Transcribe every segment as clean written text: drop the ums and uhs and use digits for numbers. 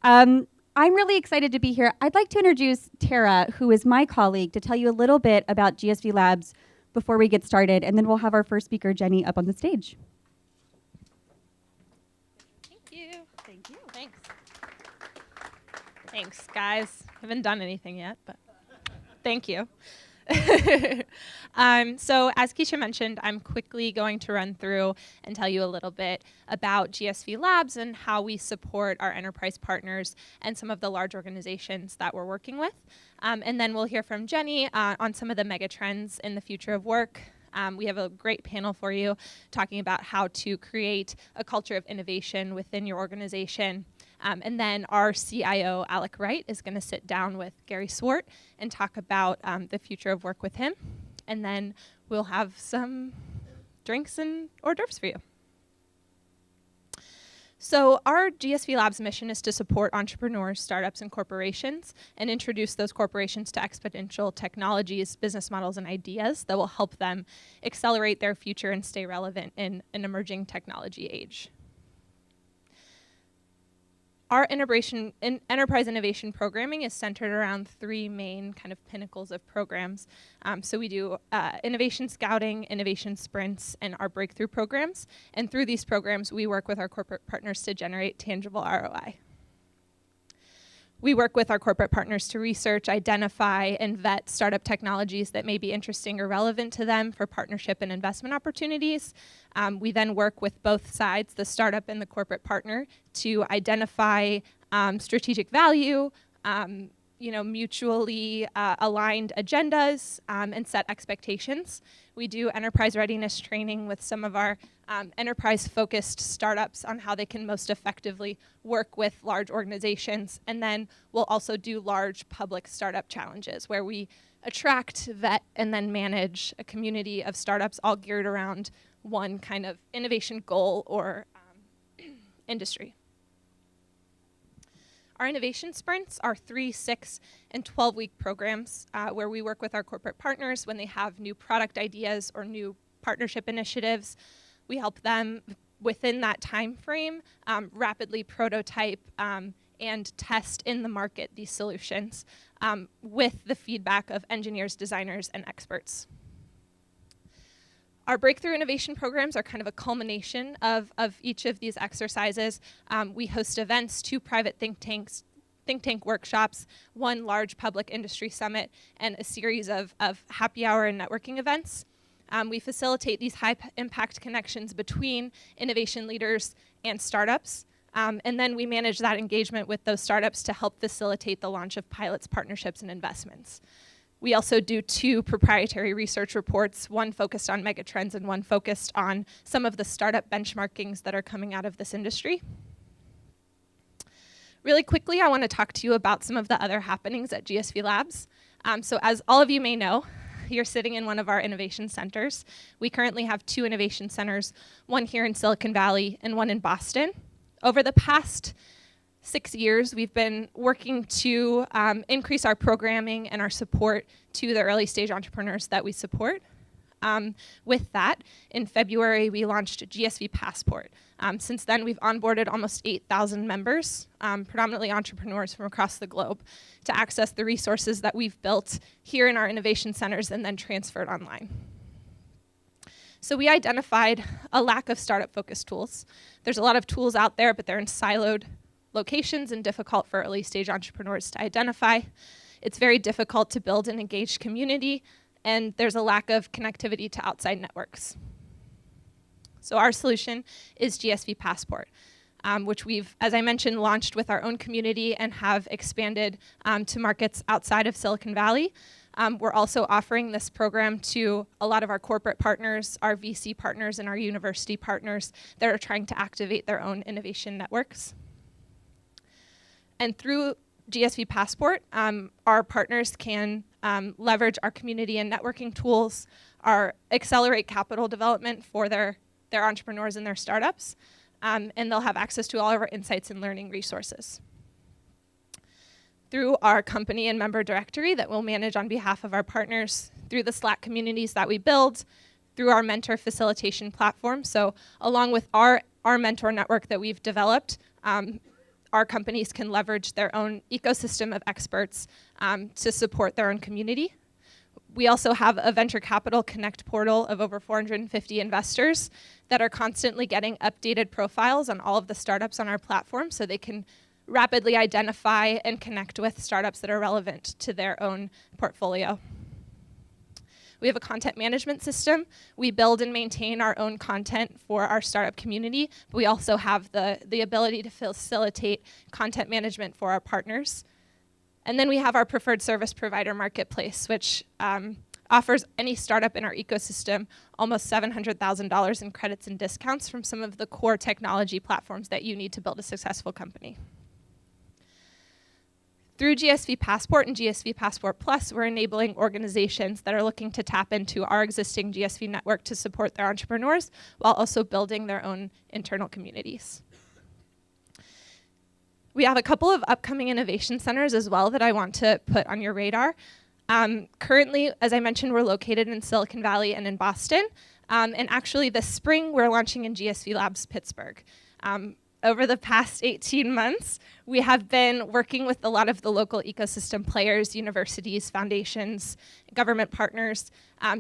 I'm really excited to be here. I'd like to introduce Tara, who is my colleague, to tell you a little bit about GSV Labs before we get started, and then we'll have our first speaker, Jenny, up on the stage. Thank you. Thank you. Thanks. Thanks, guys. Haven't done anything yet, but thank you. So as Keisha mentioned, I'm quickly going to run through and tell you a little bit about GSV Labs and how we support our enterprise partners and some of the large organizations that we're working with. And then we'll hear from Jenny on some of the megatrends in the future of work. We have a great panel for you talking about how to create a culture of innovation within your organization. And then our CIO, Alec Wright, is going to sit down with Gary Swart and talk about the future of work with him. And then we'll have some drinks and hors d'oeuvres for you. So our GSV Labs mission is to support entrepreneurs, startups, and corporations and introduce those corporations to exponential technologies, business models, and ideas that will help them accelerate their future and stay relevant in an emerging technology age. Our enterprise innovation programming is centered around three main kind of pinnacles of programs. So we do innovation scouting, innovation sprints, and our breakthrough programs. And through these programs, we work with our corporate partners to generate tangible ROI. We work with our corporate partners to research, identify, and vet startup technologies that may be interesting or relevant to them for partnership and investment opportunities. We then work with both sides, the startup and the corporate partner, to identify strategic value, mutually aligned agendas, and set expectations. We do enterprise readiness training with some of our enterprise-focused startups on how they can most effectively work with large organizations. And then we'll also do large public startup challenges where we attract, vet, and then manage a community of startups all geared around one kind of innovation goal or industry. Our innovation sprints are 3-, 6-, and 12-week programs where we work with our corporate partners when they have new product ideas or new partnership initiatives. We help them within that time frame rapidly prototype and test in the market these solutions with the feedback of engineers, designers, and experts. Our breakthrough innovation programs are kind of a culmination of each of these exercises. We host events, 2 private think tank workshops, 1 large public industry summit, and a series of happy hour and networking events. We facilitate these high impact connections between innovation leaders and startups. And then we manage that engagement with those startups to help facilitate the launch of pilots, partnerships, and investments. We also do 2 proprietary research reports, 1 focused on megatrends and 1 focused on some of the startup benchmarkings that are coming out of this industry. Really quickly, I want to talk to you about some of the other happenings at GSV Labs. So as all of you may know, you're sitting in one of our innovation centers. We currently have 2 innovation centers, 1 here in Silicon Valley and 1 in Boston. Over the past 6 years, we've been working to increase our programming and our support to the early stage entrepreneurs that we support. With that, in February, we launched GSV Passport. Since then, we've onboarded almost 8,000 members, predominantly entrepreneurs from across the globe, to access the resources that we've built here in our innovation centers and then transferred online. So we identified a lack of startup-focused tools. There's a lot of tools out there, but they're in siloed locations and difficult for early stage entrepreneurs to identify. It's very difficult to build an engaged community, and there's a lack of connectivity to outside networks. So our solution is GSV Passport, which we've, as I mentioned, launched with our own community and have expanded to markets outside of Silicon Valley. We're also offering this program to a lot of our corporate partners, our VC partners, and our university partners that are trying to activate their own innovation networks. And through GSV Passport, our partners can leverage our community and networking tools, accelerate capital development for their entrepreneurs and their startups, and they'll have access to all of our insights and learning resources. Through our company and member directory that we'll manage on behalf of our partners, through the Slack communities that we build, through our mentor facilitation platform. So along with our mentor network that we've developed, our companies can leverage their own ecosystem of experts to support their own community. We also have a venture capital connect portal of over 450 investors that are constantly getting updated profiles on all of the startups on our platform so they can rapidly identify and connect with startups that are relevant to their own portfolio. We have a content management system. We build and maintain our own content for our startup community. We also have the ability to facilitate content management for our partners. And then we have our preferred service provider marketplace, which offers any startup in our ecosystem almost $700,000 in credits and discounts from some of the core technology platforms that you need to build a successful company. Through GSV Passport and GSV Passport Plus, we're enabling organizations that are looking to tap into our existing GSV network to support their entrepreneurs while also building their own internal communities. We have a couple of upcoming innovation centers as well that I want to put on your radar. Currently, as I mentioned, we're located in Silicon Valley and in Boston. And actually this spring, we're launching in GSV Labs Pittsburgh. Over the past 18 months, we have been working with a lot of the local ecosystem players, universities, foundations, government partners,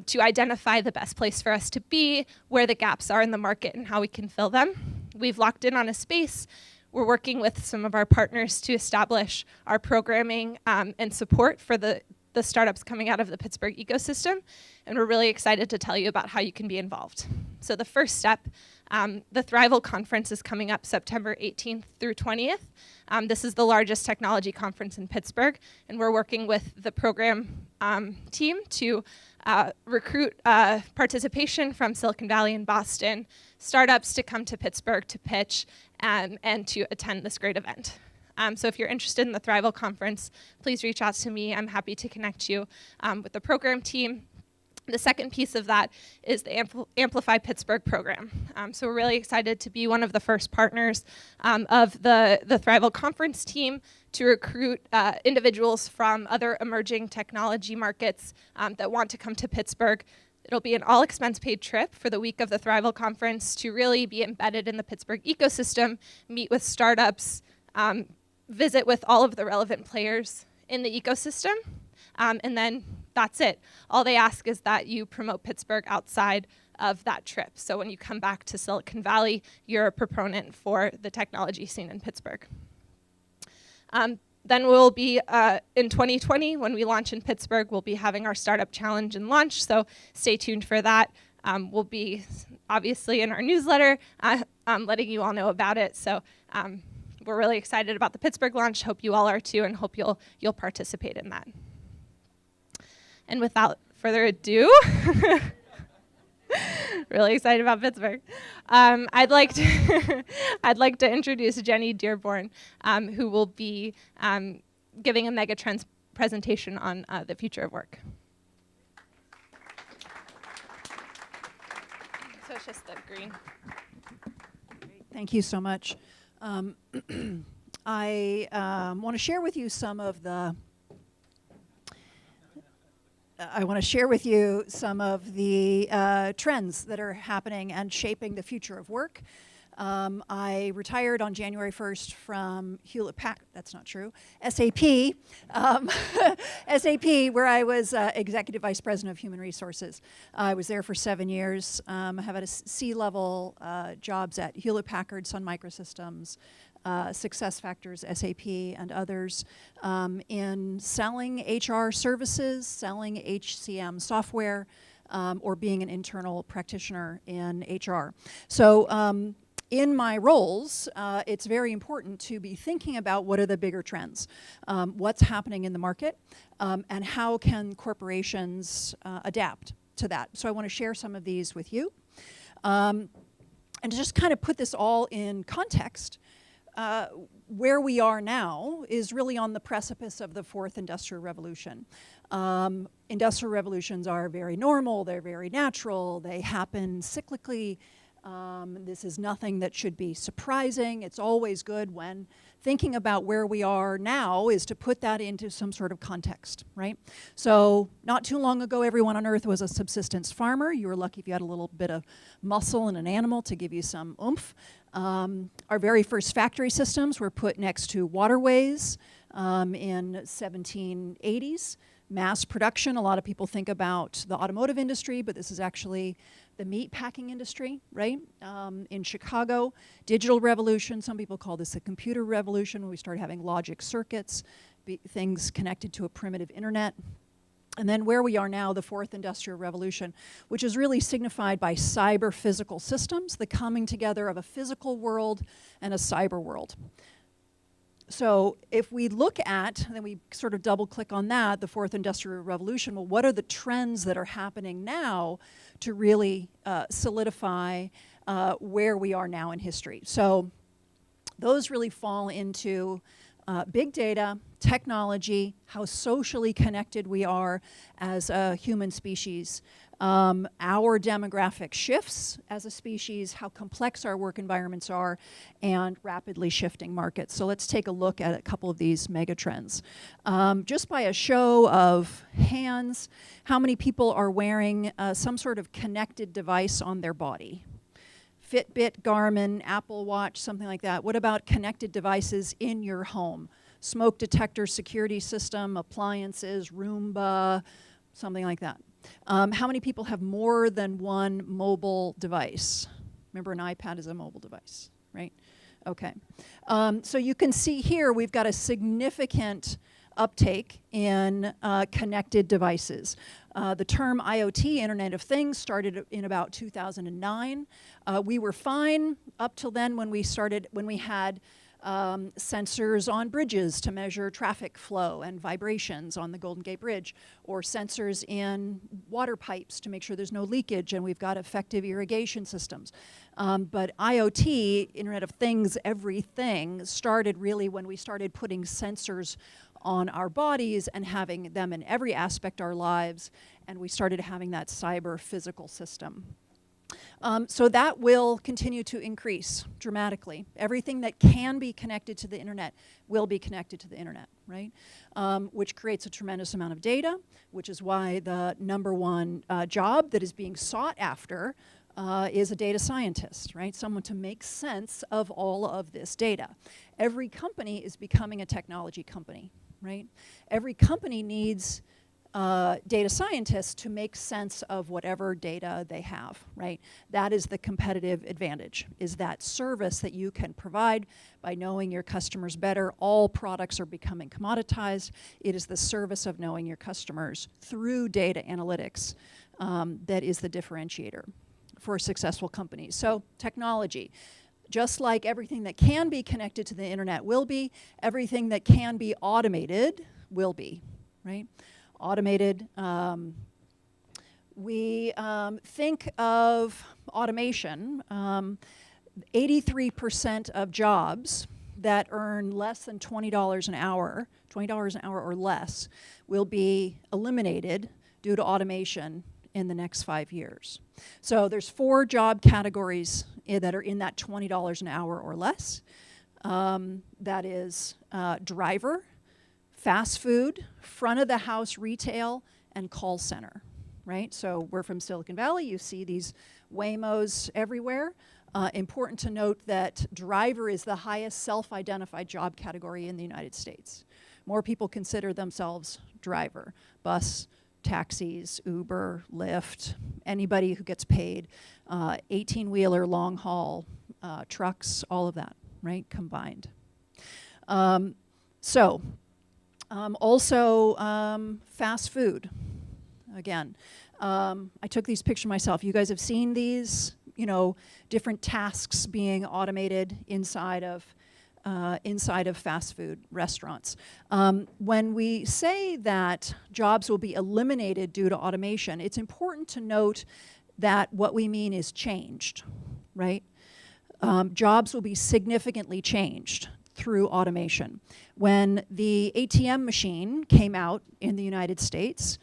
to identify the best place for us to be, where the gaps are in the market, and how we can fill them. We've locked in on a space. We're working with some of our partners to establish our programming and support for the startups coming out of the Pittsburgh ecosystem, and we're really excited to tell you about how you can be involved. So the first step, the Thrival Conference is coming up September 18th through 20th. This is the largest technology conference in Pittsburgh, and we're working with the program team to recruit participation from Silicon Valley and Boston, startups to come to Pittsburgh to pitch and to attend this great event. So if you're interested in the Thrival Conference, please reach out to me. I'm happy to connect you with the program team. The second piece of that is the Amplify Pittsburgh program. So we're really excited to be one of the first partners of the Thrival Conference team to recruit individuals from other emerging technology markets that want to come to Pittsburgh. It'll be an all-expense-paid trip for the week of the Thrival Conference to really be embedded in the Pittsburgh ecosystem, meet with startups, visit with all of the relevant players in the ecosystem, and then that's it. All they ask is that you promote Pittsburgh outside of that trip. So when you come back to Silicon Valley, you're a proponent for the technology scene in Pittsburgh. Then we'll be, in 2020, when we launch in Pittsburgh, we'll be having our Startup Challenge and launch, so stay tuned for that. We'll be obviously in our newsletter letting you all know about it. So we're really excited about the Pittsburgh launch. Hope you all are too, and hope you'll participate in that. And without further ado, really excited about Pittsburgh. I'd like to introduce Jenny Dearborn, who will be giving a Megatrends presentation on the future of work. So it's just the green. Thank you so much. I want to share with you some of the trends that are happening and shaping the future of work. I retired on January 1st from Hewlett-Packard, that's not true, SAP, SAP, where I was Executive Vice President of Human Resources. I was there for 7 years. I have had C-level jobs at Hewlett-Packard, Sun Microsystems, SuccessFactors, SAP, and others in selling HR services, selling HCM software, or being an internal practitioner in HR. So in my roles, it's very important to be thinking about what are the bigger trends, what's happening in the market, and how can corporations adapt to that. So I want to share some of these with you. And to just kind of put this all in context, where we are now is really on the precipice of the fourth industrial revolution. Industrial revolutions are very normal, they're very natural, they happen cyclically. This is nothing that should be surprising. It's always good when thinking about where we are now is to put that into some sort of context, right? So not too long ago, everyone on Earth was a subsistence farmer. You were lucky if you had a little bit of muscle in an animal to give you some oomph. Our very first factory systems were put next to waterways in 1780s. Mass production, a lot of people think about the automotive industry, but this is actually the meat packing industry, right? In Chicago, digital revolution, some people call this the computer revolution, when we started having logic circuits, things connected to a primitive internet. And then where we are now, the fourth industrial revolution, which is really signified by cyber physical systems, the coming together of a physical world and a cyber world. So if we look at, and then we sort of double click on that, the fourth industrial revolution, well, what are the trends that are happening now to really solidify where we are now in history? So those really fall into big data, technology, how socially connected we are as a human species, our demographic shifts as a species, how complex our work environments are, and rapidly shifting markets. So let's take a look at a couple of these megatrends. Just by a show of hands, how many people are wearing some sort of connected device on their body? Fitbit, Garmin, Apple Watch, something like that. What about connected devices in your home? Smoke detector, security system, appliances, Roomba, something like that. How many people have more than one mobile device? Remember, an iPad is a mobile device, right? Okay. So you can see here we've got a significant uptake in connected devices. The term IoT, Internet of Things, started in about 2009. We were fine up till then when we had sensors on bridges to measure traffic flow and vibrations on the Golden Gate Bridge, or sensors in water pipes to make sure there's no leakage, and we've got effective irrigation systems. But IoT, Internet of Things, everything, started really when we started putting sensors on our bodies and having them in every aspect of our lives, and we started having that cyber physical system. So that will continue to increase dramatically. Everything that can be connected to the internet will be connected to the internet, right? Which creates a tremendous amount of data, which is why the number one job that is being sought after is a data scientist, right? Someone to make sense of all of this data. Every company is becoming a technology company, right? Every company needs data scientists to make sense of whatever data they have, right? That is the competitive advantage, is that service that you can provide by knowing your customers better. All products are becoming commoditized. It is the service of knowing your customers through data analytics that is the differentiator for successful companies. So technology. Just like everything that can be connected to the internet will be, everything that can be automated will be, right? Automated. We think of automation. 83% of jobs that earn less than $20 an hour or less, will be eliminated due to automation in the next 5 years. So there's 4 job categories that are in that $20 an hour or less. That is driver, fast food, front of the house retail, and call center, right? So we're from Silicon Valley. You see these Waymos everywhere. Important to note that driver is the highest self-identified job category in the United States. More people consider themselves driver. Bus, taxis, Uber, Lyft, anybody who gets paid, 18-wheeler, long haul, trucks, all of that, right, combined. Also fast food. Again, I took these pictures myself. You guys have seen these, you know, different tasks being automated inside of fast food restaurants. When we say that jobs will be eliminated due to automation, it's important to note that what we mean is changed, right? Jobs will be significantly changed through automation. When the ATM machine came out in the United States,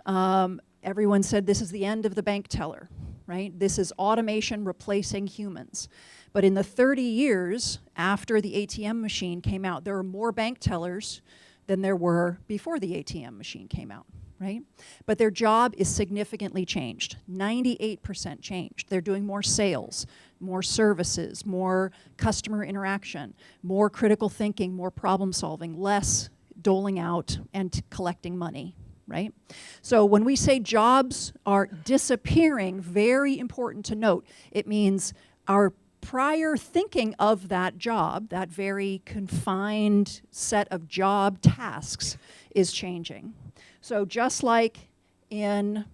everyone said this is the end of the bank teller, right? This is automation replacing humans. But in the 30 years after the ATM machine came out, there were more bank tellers than there were before the ATM machine came out, right? But their job is significantly changed, 98% changed. They're doing more sales. more services, more customer interaction, more critical thinking, more problem solving, less doling out and collecting money, right? So when we say jobs are disappearing, very important to note, it means our prior thinking of that job, that very confined set of job tasks, is changing. So just like in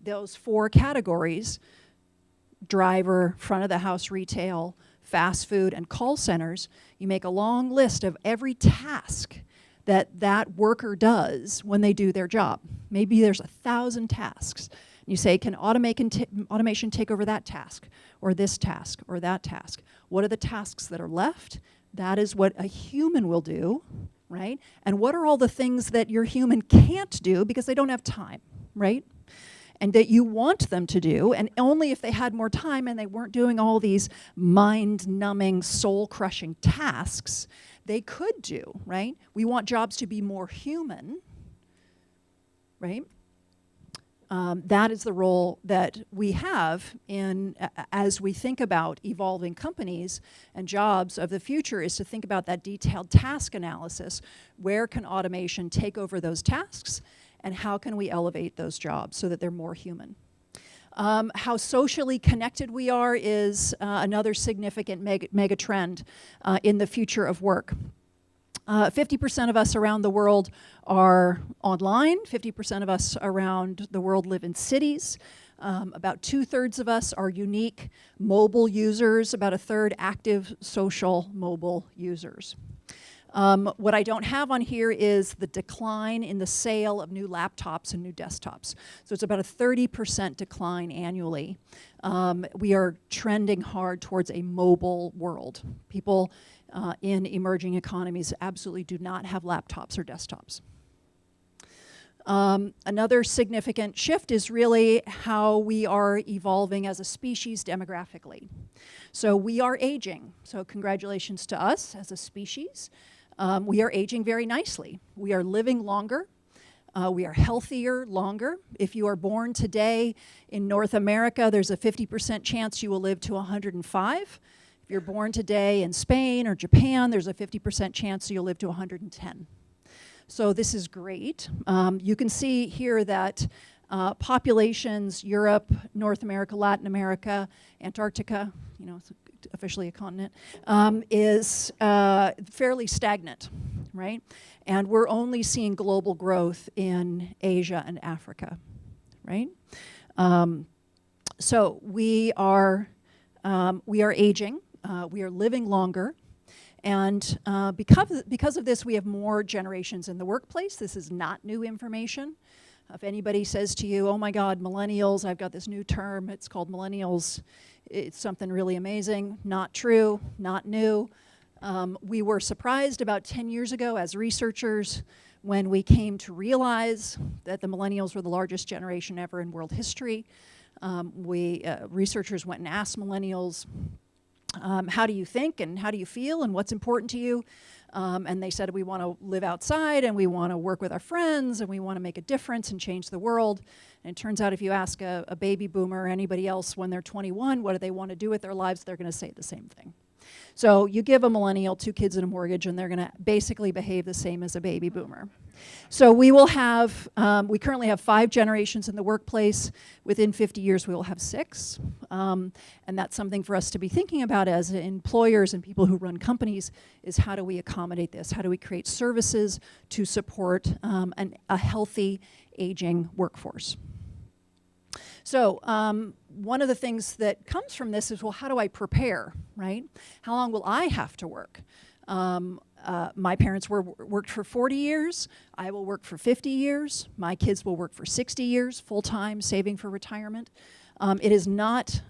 those 4 categories, driver, front of the house retail, fast food, and call centers, you make a long list of every task that worker does when they do their job. Maybe there's 1,000 tasks. You say, can automation take over that task, or this task, or that task? What are the tasks that are left? That is what a human will do, right? And what are all the things that your human can't do because they don't have time, right? And that you want them to do, and only if they had more time and they weren't doing all these mind-numbing, soul-crushing tasks, they could do, right? We want jobs to be more human, right? That is the role that we have in, as we think about evolving companies and jobs of the future, is to think about that detailed task analysis. Where can automation take over those tasks, and how can we elevate those jobs so that they're more human? How socially connected we are is another significant mega trend in the future of work. 50% of us around the world are online. 50% of us around the world live in cities. About 2/3 of us are unique mobile users, about 1/3 active social mobile users. What I don't have on here is the decline in the sale of new laptops and new desktops. So it's about a 30% decline annually. We are trending hard towards a mobile world. People in emerging economies absolutely do not have laptops or desktops. Another significant shift is really how we are evolving as a species demographically. So we are aging. So congratulations to us as a species. We are aging very nicely. We are living longer. We are healthier longer. If you are born today in North America, there's a 50% chance you will live to 105. If you're born today in Spain or Japan, there's a 50% chance you'll live to 110. So this is great. You can see here that populations, Europe, North America, Latin America, Antarctica, you know, it's officially a continent, is fairly stagnant, right? And we're only seeing global growth in Asia and Africa, right? So we are aging, we are living longer, and because of this, we have more generations in the workplace. This is not new information. If anybody says to you, oh my God, millennials, I've got this new term, it's called millennials, it's something really amazing, not true, not new. We were surprised about 10 years ago as researchers when we came to realize that the millennials were the largest generation ever in world history. Researchers went and asked millennials, how do you think and how do you feel and what's important to you? And they said, we want to live outside and we want to work with our friends and we want to make a difference and change the world. And it turns out if you ask a baby boomer or anybody else when they're 21, what do they want to do with their lives, they're going to say the same thing. So you give a millennial 2 kids and a mortgage and they're going to basically behave the same as a baby boomer. So we will have, we currently have 5 generations in the workplace. Within 50 years we will have 6. And that's something for us to be thinking about as employers and people who run companies, is how do we accommodate this? How do we create services to support a healthy aging workforce? So one of the things that comes from this is, well, how do I prepare, right? How long will I have to work? My parents worked for 40 years. I will work for 50 years. My kids will work for 60 years, full-time, saving for retirement. It is not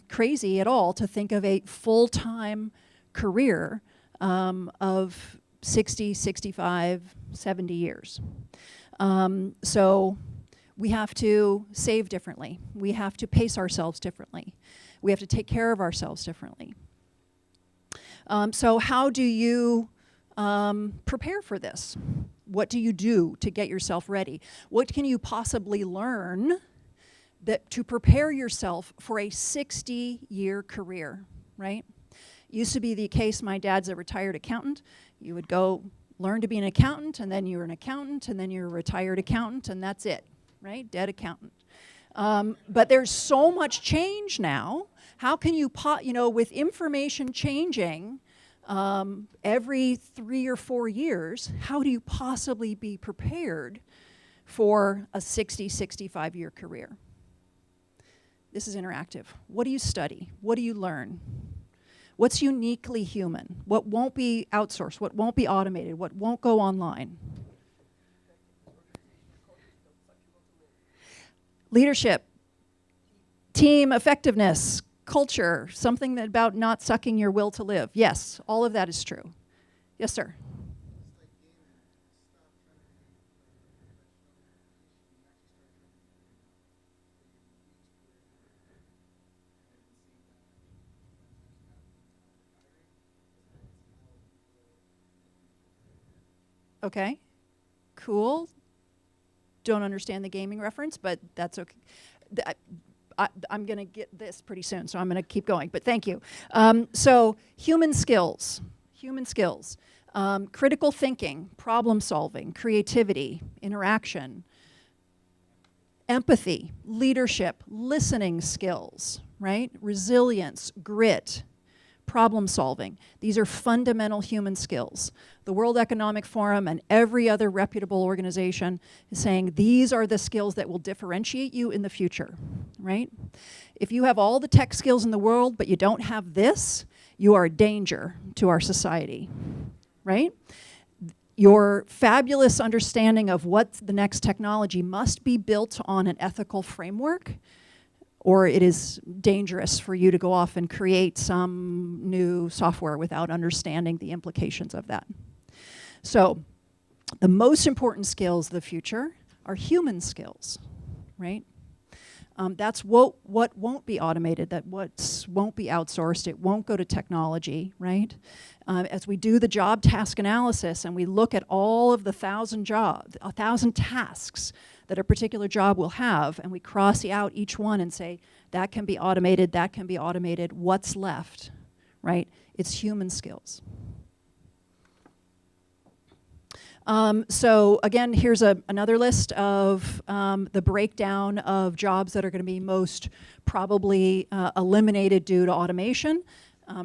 crazy at all to think of a full-time career of 60, 65, 70 years. So we have to save differently. We have to pace ourselves differently. We have to take care of ourselves differently. So how do you prepare for this? What do you do to get yourself ready? What can you possibly learn that to prepare yourself for a 60-year career, right? Used to be the case, my dad's a retired accountant. You would go learn to be an accountant, and then you're an accountant, and then you're a retired accountant, and that's it, right? Dead accountant. But there's so much change now. How can you, with information changing every 3 or 4 years, how do you possibly be prepared for a 60, 65-year career? This is interactive. What do you study? What do you learn? What's uniquely human? What won't be outsourced? What won't be automated? What won't go online? Leadership, team effectiveness, culture, something about not sucking your will to live. Yes, all of that is true. Yes, sir. Okay, cool. Don't understand the gaming reference, but that's okay. I'm going to get this pretty soon, so I'm going to keep going, but thank you. So human skills, critical thinking, problem solving, creativity, interaction, empathy, leadership, listening skills, right? Resilience, grit, problem solving. These are fundamental human skills. The World Economic Forum and every other reputable organization is saying these are the skills that will differentiate you in the future, right? If you have all the tech skills in the world, but you don't have this, you are a danger to our society, right? Your fabulous understanding of what the next technology must be built on an ethical framework, or it is dangerous for you to go off and create some new software without understanding the implications of that. So the most important skills of the future are human skills, right? That's what won't be automated, that what won't be outsourced, it won't go to technology, right? As we do the job task analysis and we look at all of the 1,000 tasks that a particular job will have, and we cross out each one and say, that can be automated, that can be automated, what's left, right? It's human skills. So again, here's another list of the breakdown of jobs that are going to be most probably eliminated due to automation.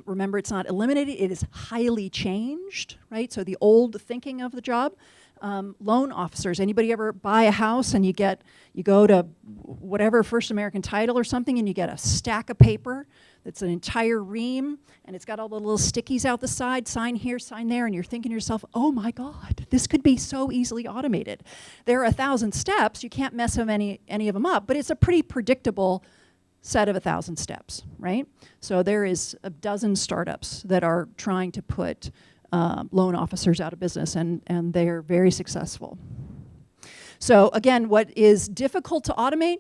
Remember, it's not eliminated, it is highly changed, right? So the old thinking of the job. Loan officers, anybody ever buy a house and you go to whatever First American Title or something and you get a stack of paper that's an entire ream and it's got all the little stickies out the side, sign here, sign there, and you're thinking to yourself, oh my God, this could be so easily automated. There are 1,000 steps, you can't mess any of them up, but it's a pretty predictable set of 1,000 steps, right? So there is a dozen startups that are trying to put loan officers out of business, and they're very successful. So again, what is difficult to automate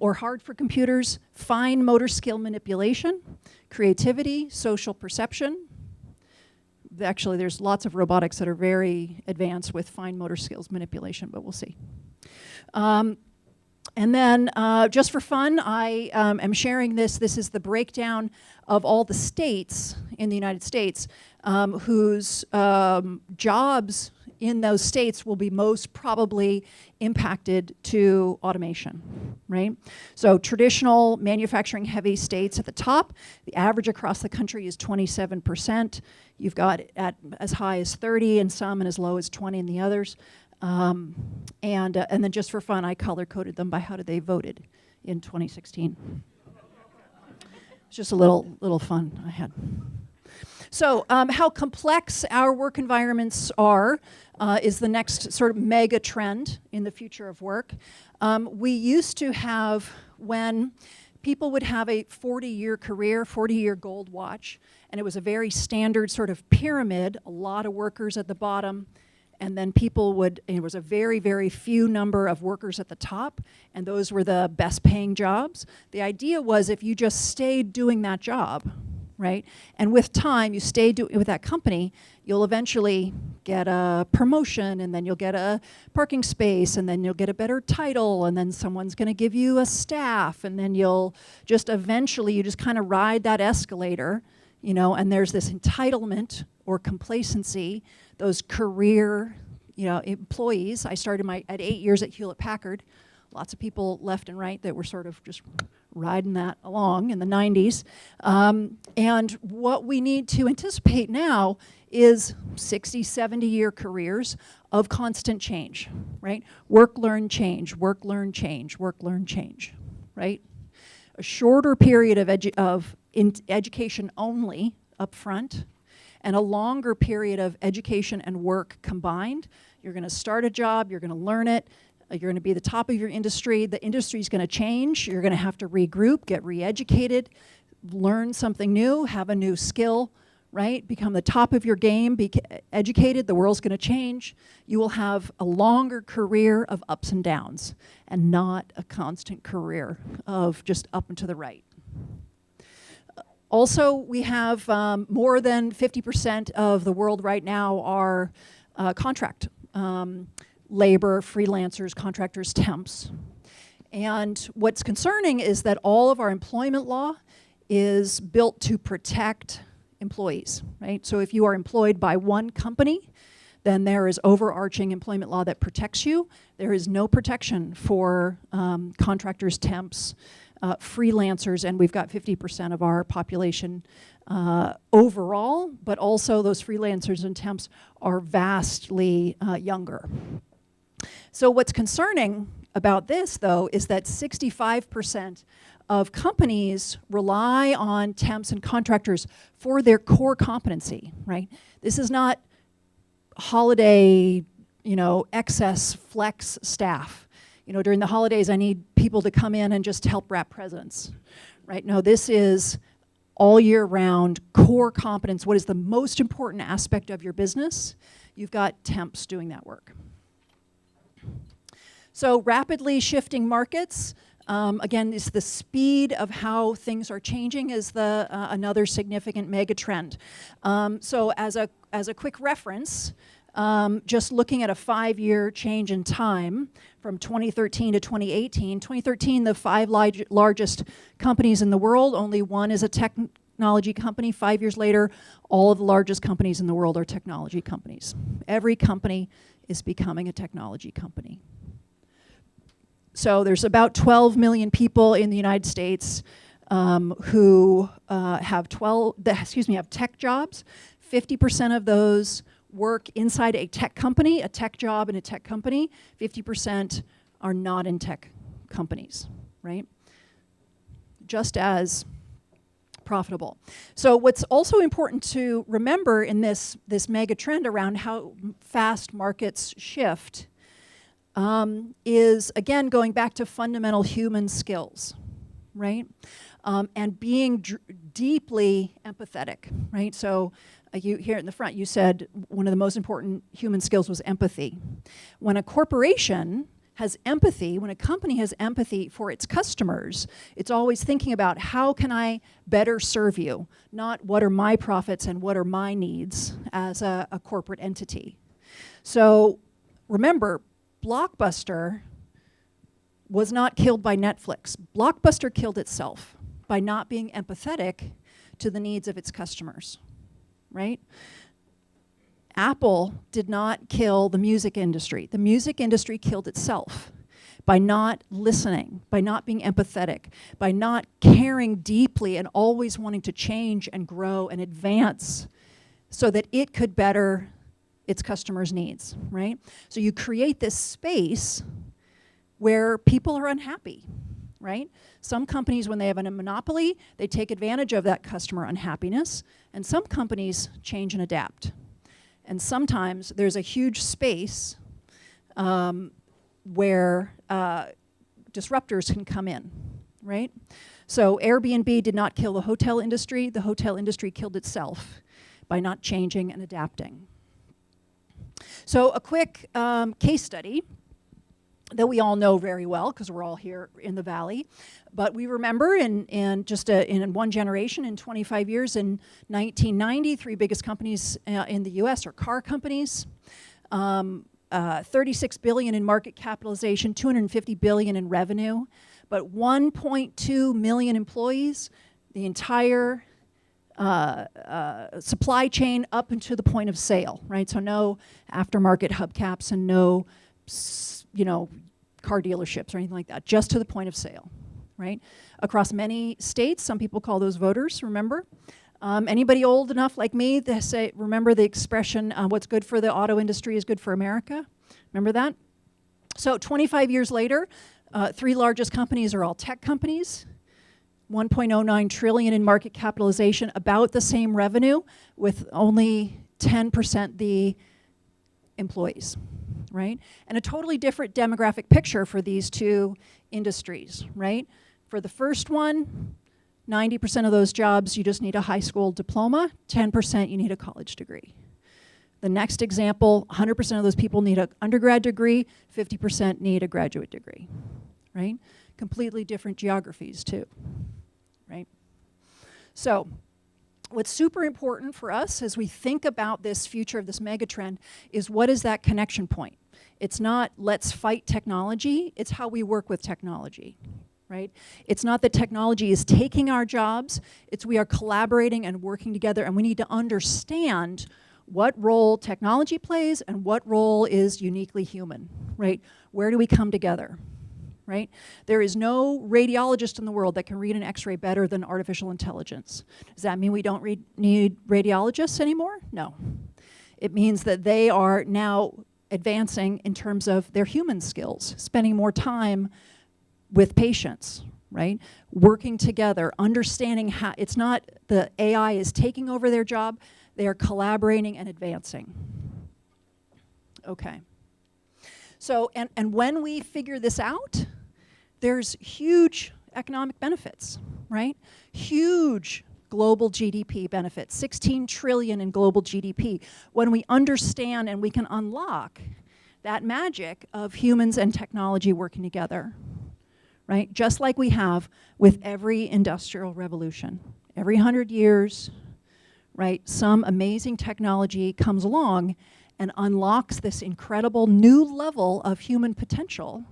or hard for computers: fine motor skill manipulation, creativity, social perception. Actually, there's lots of robotics that are very advanced with fine motor skills manipulation, but we'll see. And then, just for fun, I am sharing this. This is the breakdown of all the states in the United States whose jobs in those states will be most probably impacted to automation, right? So traditional manufacturing heavy states at the top, the average across the country is 27%. You've got at as high as 30 in some and as low as 20 in the others. And then just for fun, I color-coded them by how they voted in 2016. It's just a little fun I had. So how complex our work environments are is the next sort of mega trend in the future of work. We used to have, when people would have a 40-year career, 40-year gold watch, and it was a very standard sort of pyramid, a lot of workers at the bottom, and then people would, it was a very, very few number of workers at the top, and those were the best paying jobs. The idea was if you just stayed doing that job, right? And with time, you stay with that company, you'll eventually get a promotion, and then you'll get a parking space, and then you'll get a better title, and then someone's going to give you a staff, and then you'll just eventually, you just kind of ride that escalator, you know, and there's this entitlement or complacency, those career, you know, employees. I started at 8 years at Hewlett Packard. Lots of people left and right that were sort of just riding that along in the 90s. And what we need to anticipate now is 60, 70-year careers of constant change, right? Work, learn, change, work, learn, change, work, learn, change, right? A shorter period of education only up front, and a longer period of education and work combined. You're going to start a job, you're going to learn it, you're going to be the top of your industry. The industry is going to change. You're going to have to regroup, get re-educated, learn something new, have a new skill, right? Become the top of your game, be educated. The world's going to change. You will have a longer career of ups and downs, and not a constant career of just up and to the right. Also, we have more than 50% of the world right now are contract. Labor, freelancers, contractors, temps. And what's concerning is that all of our employment law is built to protect employees, right? So if you are employed by one company, then there is overarching employment law that protects you. There is no protection for contractors, temps, freelancers, and we've got 50% of our population overall, but also those freelancers and temps are vastly younger. So what's concerning about this, though, is that 65% of companies rely on temps and contractors for their core competency, right? This is not holiday, you know, excess flex staff. You know, during the holidays, I need people to come in and just help wrap presents, right? No, this is all year round core competence. What is the most important aspect of your business? You've got temps doing that work. So rapidly shifting markets. Again, is the speed of how things are changing is another significant mega trend. So as a quick reference, just looking at a 5-year change in time from 2013 to 2018. 2013, the 5 largest companies in the world, only one is a technology company. 5 years later, all of the largest companies in the world are technology companies. Every company is becoming a technology company. So there's about 12 million people in the United States who have tech jobs. 50% of those work inside a tech company, a tech job in a tech company. 50% are not in tech companies, right? Just as profitable. So what's also important to remember in this mega trend around how fast markets shift is, again, going back to fundamental human skills, right? And being deeply empathetic, right? So you here in the front, you said one of the most important human skills was empathy. When a corporation has empathy, when a company has empathy for its customers, it's always thinking about how can I better serve you, not what are my profits and what are my needs as a corporate entity. So remember, Blockbuster was not killed by Netflix. Blockbuster killed itself by not being empathetic to the needs of its customers, right? Apple did not kill the music industry. The music industry killed itself by not listening, by not being empathetic, by not caring deeply and always wanting to change and grow and advance so that it could better its customers' needs, right? So you create this space where people are unhappy, right? Some companies, when they have a monopoly, they take advantage of that customer unhappiness, and some companies change and adapt. And sometimes there's a huge space where disruptors can come in, right? So Airbnb did not kill the hotel industry. The hotel industry killed itself by not changing and adapting. So a quick case study. that we all know very well because we're all here in the Valley. But we remember in one generation, in 25 years, in 1990, 3 biggest companies in the US are car companies. 36 billion in market capitalization, 250 billion in revenue, but 1.2 million employees, the entire supply chain up into the point of sale, right? So no aftermarket hubcaps and no, car dealerships or anything like that, just to the point of sale, right? Across many states, some people call those voters, remember? Anybody old enough like me to say, remember the expression, what's good for the auto industry is good for America? Remember that? So 25 years later, 3 largest companies are all tech companies, 1.09 trillion in market capitalization, about the same revenue with only 10% the employees, right? And a totally different demographic picture for these 2 industries, right? For the first one, 90% of those jobs, you just need a high school diploma, 10% you need a college degree. The next example, 100% of those people need an undergrad degree, 50% need a graduate degree, right? Completely different geographies too, right? So what's super important for us as we think about this future of this megatrend is what is that connection point? It's not let's fight technology, it's how we work with technology. Right? It's not that technology is taking our jobs, it's we are collaborating and working together, and we need to understand what role technology plays and what role is uniquely human, right? Where do we come together, right? There is no radiologist in the world that can read an x-ray better than artificial intelligence. Does that mean we don't need radiologists anymore? No. It means that they are now advancing in terms of their human skills, spending more time with patients, right? Working together, understanding how, it's not the AI is taking over their job, they are collaborating and advancing. Okay. So, and when we figure this out, there's huge economic benefits, right? Huge global GDP benefits, 16 trillion in global GDP. When we understand and we can unlock that magic of humans and technology working together, right? Just like we have with every industrial revolution. Every 100 years, right, some amazing technology comes along and unlocks this incredible new level of human potential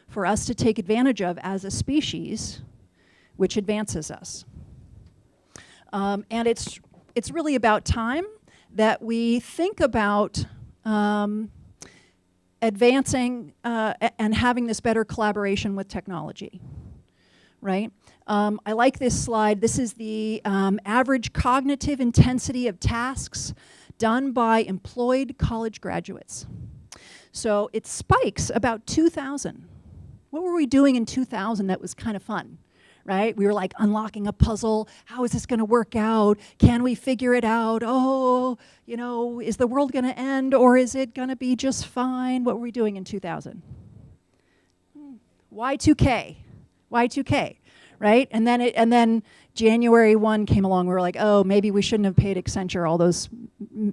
for us to take advantage of as a species, which advances us. And it's really about time that we think about advancing and having this better collaboration with technology, right? I like this slide. This is the average cognitive intensity of tasks done by employed college graduates. So it spikes about 2000. What were we doing in 2000 that was kind of fun, right? We were like unlocking a puzzle. How is this going to work out? Can we figure it out? Oh, you know, is the world going to end or is it going to be just fine? What were we doing in 2000? Y2K, right? And then January 1 came along. We were like, oh, maybe we shouldn't have paid Accenture all those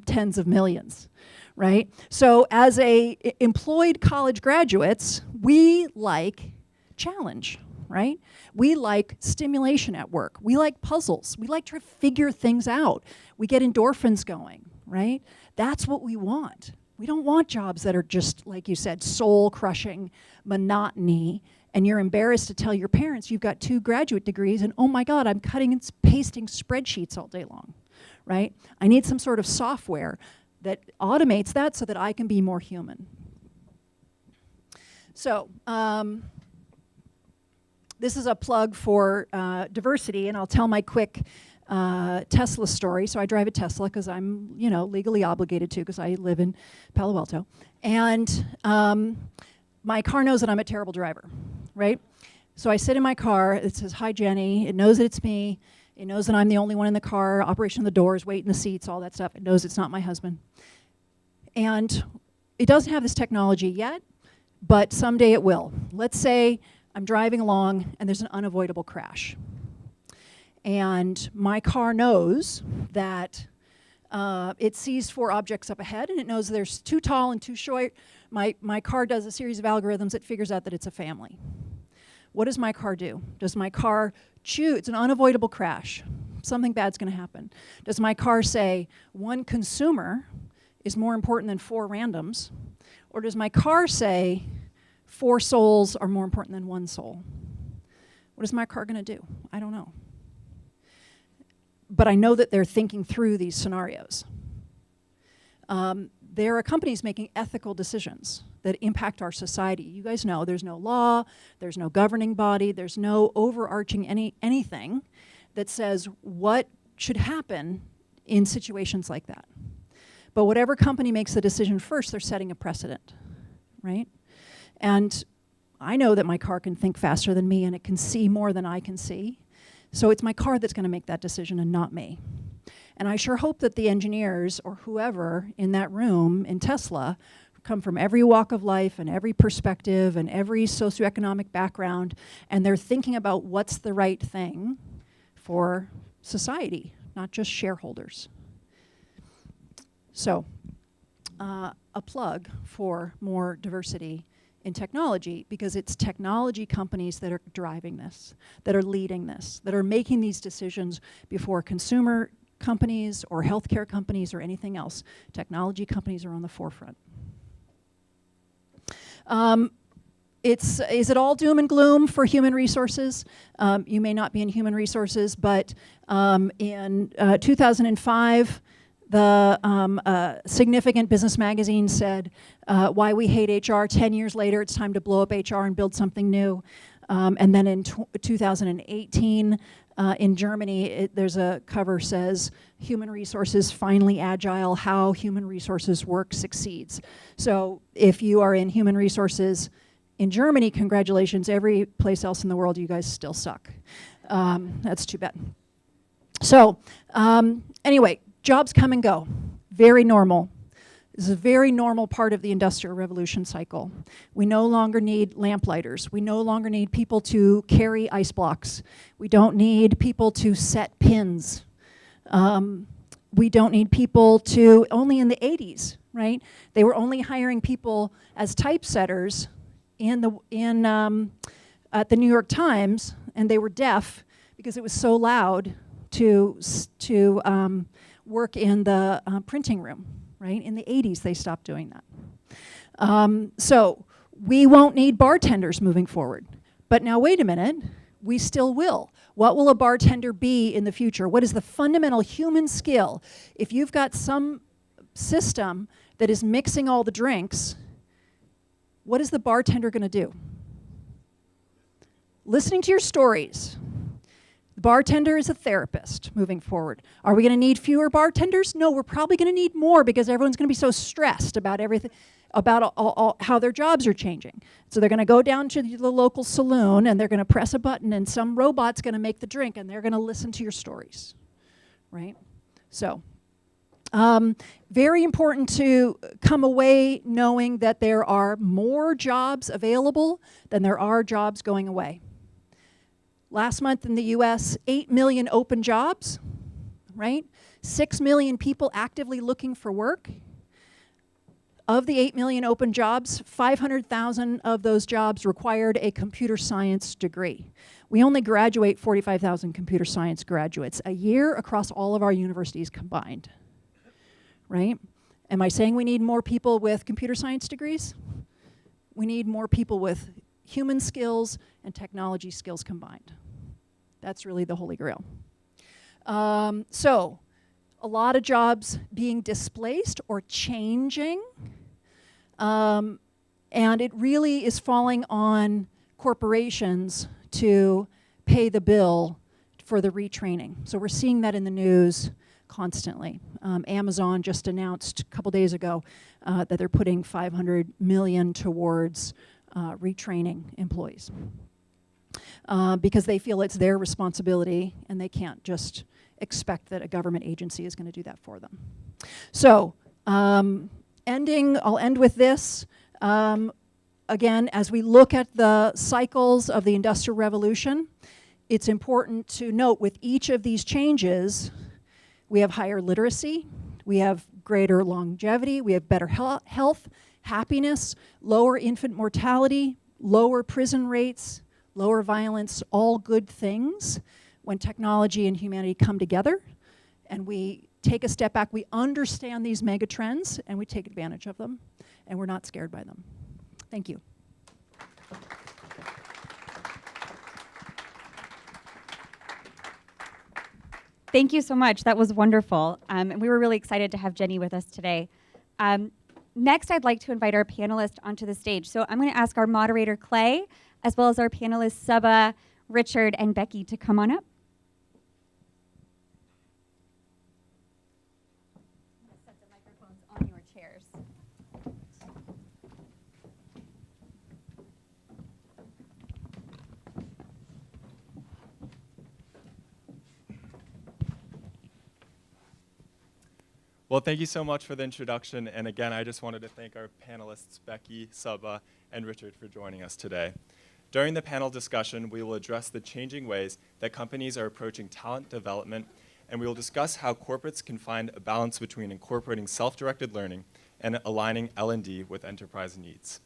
tens of millions, right? So as employed college graduates, we like challenge, right? We like stimulation at work. We like puzzles. We like to figure things out. We get endorphins going, right? That's what we want. We don't want jobs that are just, like you said, soul-crushing monotony, and you're embarrassed to tell your parents you've got 2 graduate degrees, and oh my God, I'm cutting and pasting spreadsheets all day long, right? I need some sort of software that automates that so that I can be more human. So, this is a plug for diversity, and I'll tell my quick Tesla story. So I drive a Tesla because I'm, legally obligated to because I live in Palo Alto. And my car knows that I'm a terrible driver, right? So I sit in my car, it says, hi, Jenny. It knows that it's me. It knows that I'm the only one in the car, operation of the doors, weight in the seats, all that stuff. It knows it's not my husband. And it doesn't have this technology yet, but someday it will. Let's say I'm driving along and there's an unavoidable crash. And my car knows that It sees 4 objects up ahead, and it knows there's too tall and too short. My car does a series of algorithms. It figures out that it's a family. What does my car do? Does my car choose? It's an unavoidable crash. Something bad's going to happen. Does my car say 1 consumer is more important than 4 randoms? Or does my car say 4 souls are more important than 1 soul? What is my car going to do? I don't know. But I know that they're thinking through these scenarios. There are companies making ethical decisions that impact our society. You guys know there's no law, there's no governing body, there's no overarching anything that says what should happen in situations like that. But whatever company makes the decision first, they're setting a precedent, right? And I know that my car can think faster than me and it can see more than I can see. So it's my car that's going to make that decision and not me. And I sure hope that the engineers or whoever in that room in Tesla come from every walk of life and every perspective and every socioeconomic background, and they're thinking about what's the right thing for society, not just shareholders. So, a plug for more diversity in technology, because it's technology companies that are driving this, that are leading this, that are making these decisions before consumer companies or healthcare companies or anything else. Technology companies are on the forefront. Is it all doom and gloom for human resources? You may not be in human resources, but in 2005, the significant business magazine said, why we hate HR. 10 years later, it's time to blow up HR and build something new. And then in 2018, in Germany, there's a cover says, human resources finally agile, how human resources work succeeds. So if you are in human resources in Germany, congratulations. Every place else in the world, you guys still suck. That's too bad. So anyway, jobs come and go, very normal. This is a very normal part of the Industrial Revolution cycle. We no longer need lamplighters. We no longer need people to carry ice blocks. We don't need people to set pins. We don't need people to, only in the 80s, right? They were only hiring people as typesetters at the New York Times, and they were deaf because it was so loud to work in the printing room. Right? In the 80s, they stopped doing that. So we won't need bartenders moving forward. But now, wait a minute, we still will. What will a bartender be in the future? What is the fundamental human skill? If you've got some system that is mixing all the drinks, what is the bartender going to do? Listening to your stories. The bartender is a therapist moving forward. Are we going to need fewer bartenders? No, we're probably going to need more because everyone's going to be so stressed about everything, about how their jobs are changing. So they're going to go down to the local saloon and they're going to press a button and some robot's going to make the drink and they're going to listen to your stories, right? So very important to come away knowing that there are more jobs available than there are jobs going away. Last month in the US, 8 million open jobs, right? 6 million people actively looking for work. Of the 8 million open jobs, 500,000 of those jobs required a computer science degree. We only graduate 45,000 computer science graduates a year across all of our universities combined, right? Am I saying we need more people with computer science degrees? We need more people with human skills and technology skills combined. That's really the holy grail. So, a lot of jobs being displaced or changing, and it really is falling on corporations to pay the bill for the retraining. So we're seeing that in the news constantly. Amazon just announced a couple days ago that they're putting $500 million towards retraining employees because they feel it's their responsibility and they can't just expect that a government agency is going to do that for them. So I'll end with this. Again, as we look at the cycles of the Industrial Revolution, it's important to note with each of these changes, we have higher literacy, We have greater longevity, we have better health, happiness, lower infant mortality, lower prison rates, lower violence, all good things when technology and humanity come together and we take a step back, we understand these mega trends and we take advantage of them and we're not scared by them. Thank you. Thank you so much. That was wonderful. And we were really excited to have Jenny with us today. Next, I'd like to invite our panelists onto the stage. So I'm going to ask our moderator, Clay, as well as our panelists, Saba, Richard, and Becky, to come on up. Set the microphones on your chairs. Well, thank you so much for the introduction. And again, I just wanted to thank our panelists, Becky, Saba, and Richard for joining us today. During the panel discussion, we will address the changing ways that companies are approaching talent development, and we will discuss how corporates can find a balance between incorporating self-directed learning and aligning L&D with enterprise needs.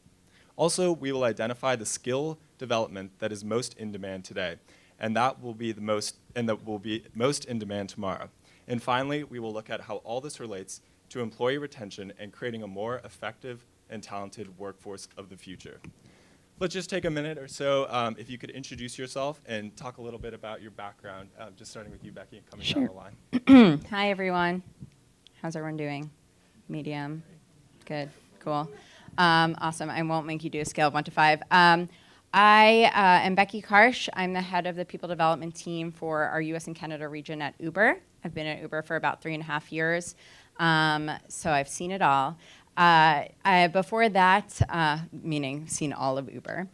Also, we will identify the skill development that is most in demand today, and that will be most in demand tomorrow. And finally, we will look at how all this relates to employee retention and creating a more effective and talented workforce of the future. Let's just take a minute or so, if you could introduce yourself and talk a little bit about your background, just starting with you, Becky, coming down the line. Hi, everyone. How's everyone doing? Medium? Good. Cool. Awesome. I won't make you do a scale of 1 to 5. I am Becky Karsh. I'm the head of the people development team for our US and Canada region at Uber. I've been at Uber for about 3.5 years, so I've seen it all. Before that, meaning seen all of Uber.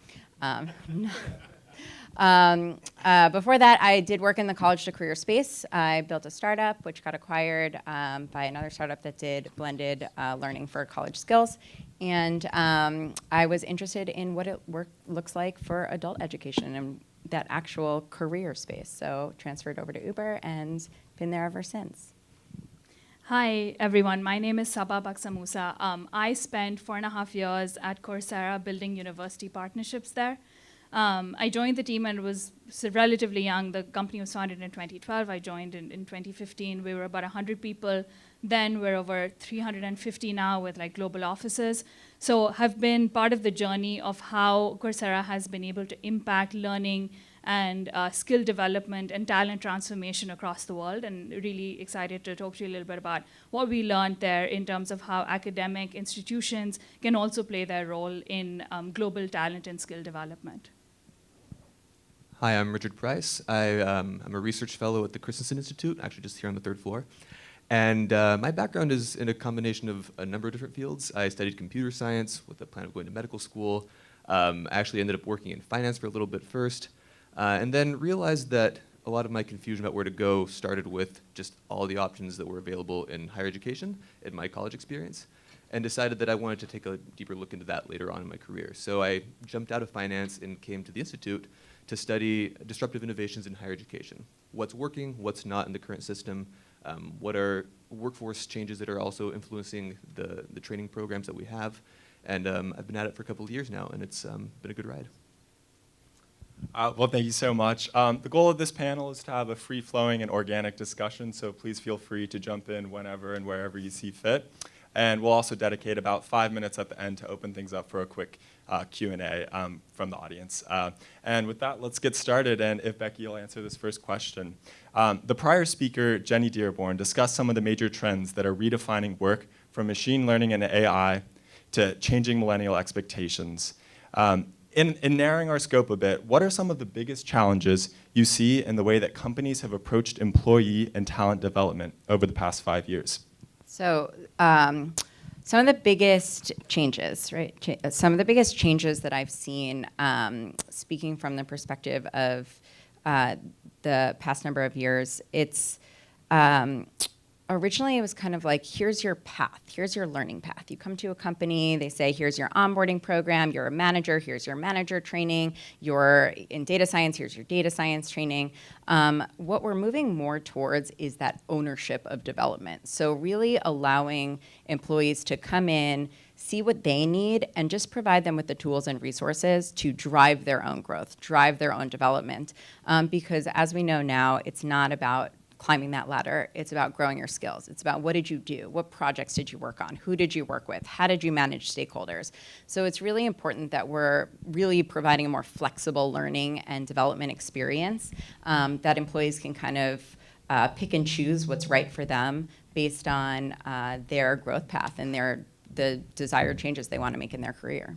Before that, I did work in the college to career space. I built a startup which got acquired by another startup that did blended learning for college skills. And I was interested in what it looks like for adult education and that actual career space. So transferred over to Uber and been there ever since. Hi, everyone. My name is Saba Baksamusa. I spent 4.5 years at Coursera building university partnerships there. I joined the team and was relatively young. The company was founded in 2012. I joined in 2015. We were about 100 people. Then we're over 350 now with like global offices. So have been part of the journey of how Coursera has been able to impact learning and skill development and talent transformation across the world, and really excited to talk to you a little bit about what we learned there in terms of how academic institutions can also play their role in global talent and skill development. Hi, I'm Richard Price. I'm a research fellow at the Christensen Institute, actually just here on the 3rd floor. And my background is in a combination of a number of different fields. I studied computer science with the plan of going to medical school. I actually ended up working in finance for a little bit first. And then realized that a lot of my confusion about where to go started with just all the options that were available in higher education in my college experience, and decided that I wanted to take a deeper look into that later on in my career. So I jumped out of finance and came to the Institute to study disruptive innovations in higher education. What's working, what's not in the current system, what are workforce changes that are also influencing the training programs that we have. And I've been at it for a couple of years now, and it's been a good ride. Well, thank you so much. The goal of this panel is to have a free-flowing and organic discussion, so please feel free to jump in whenever and wherever you see fit. And we'll also dedicate about 5 minutes at the end to open things up for a quick Q&A from the audience. And with that, let's get started. And if Becky will answer this first question. The prior speaker, Jenny Dearborn, discussed some of the major trends that are redefining work from machine learning and AI to changing millennial expectations. In narrowing our scope a bit, what are some of the biggest challenges you see in the way that companies have approached employee and talent development over the past 5 years? So some of the biggest changes, right? Some of the biggest changes that I've seen, speaking from the perspective of the past number of years, it's originally it was kind of like, here's your path, here's your learning path. You come to a company, they say, here's your onboarding program, you're a manager, here's your manager training, you're in data science, here's your data science training. What we're moving more towards is that ownership of development. So really allowing employees to come in, see what they need, and just provide them with the tools and resources to drive their own growth, drive their own development. Because as we know now, it's not about climbing that ladder, it's about growing your skills. It's about what did you do? What projects did you work on? Who did you work with? How did you manage stakeholders? So it's really important that we're really providing a more flexible learning and development experience that employees can kind of pick and choose what's right for them based on their growth path and the desired changes they want to make in their career.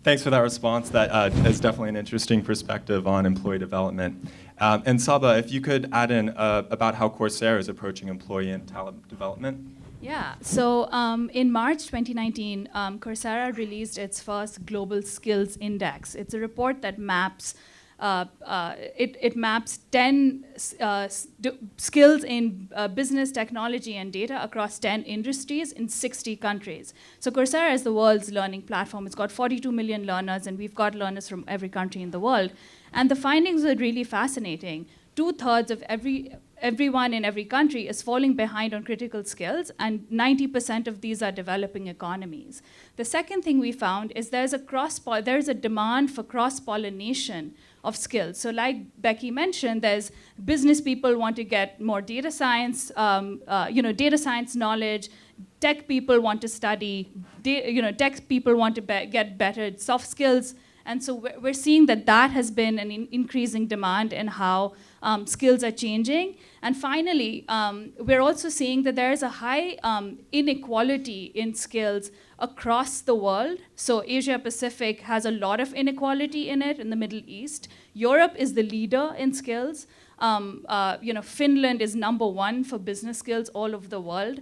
Thanks for that response. That is definitely an interesting perspective on employee development. And Saba, if you could add in about how Coursera is approaching employee and talent development. Yeah, so in March 2019, Coursera released its first Global Skills Index. It's a report that maps it maps 10 skills in business, technology, and data across 10 industries in 60 countries. So Coursera is the world's learning platform. It's got 42 million learners, and we've got learners from every country in the world. And the findings are really fascinating. 2/3 of everyone in every country is falling behind on critical skills, and 90% of these are developing economies. The second thing we found is there's a demand for cross-pollination of skills. So like Becky mentioned, there's business people want to get more data science, data science knowledge. Tech people want to study, tech people want to get better soft skills. And so we're seeing that has been an increasing demand in how skills are changing. And finally, we're also seeing that there is a high inequality in skills across the world. So Asia Pacific has a lot of inequality in it, in the Middle East. Europe is the leader in skills. Finland is #1 for business skills all over the world.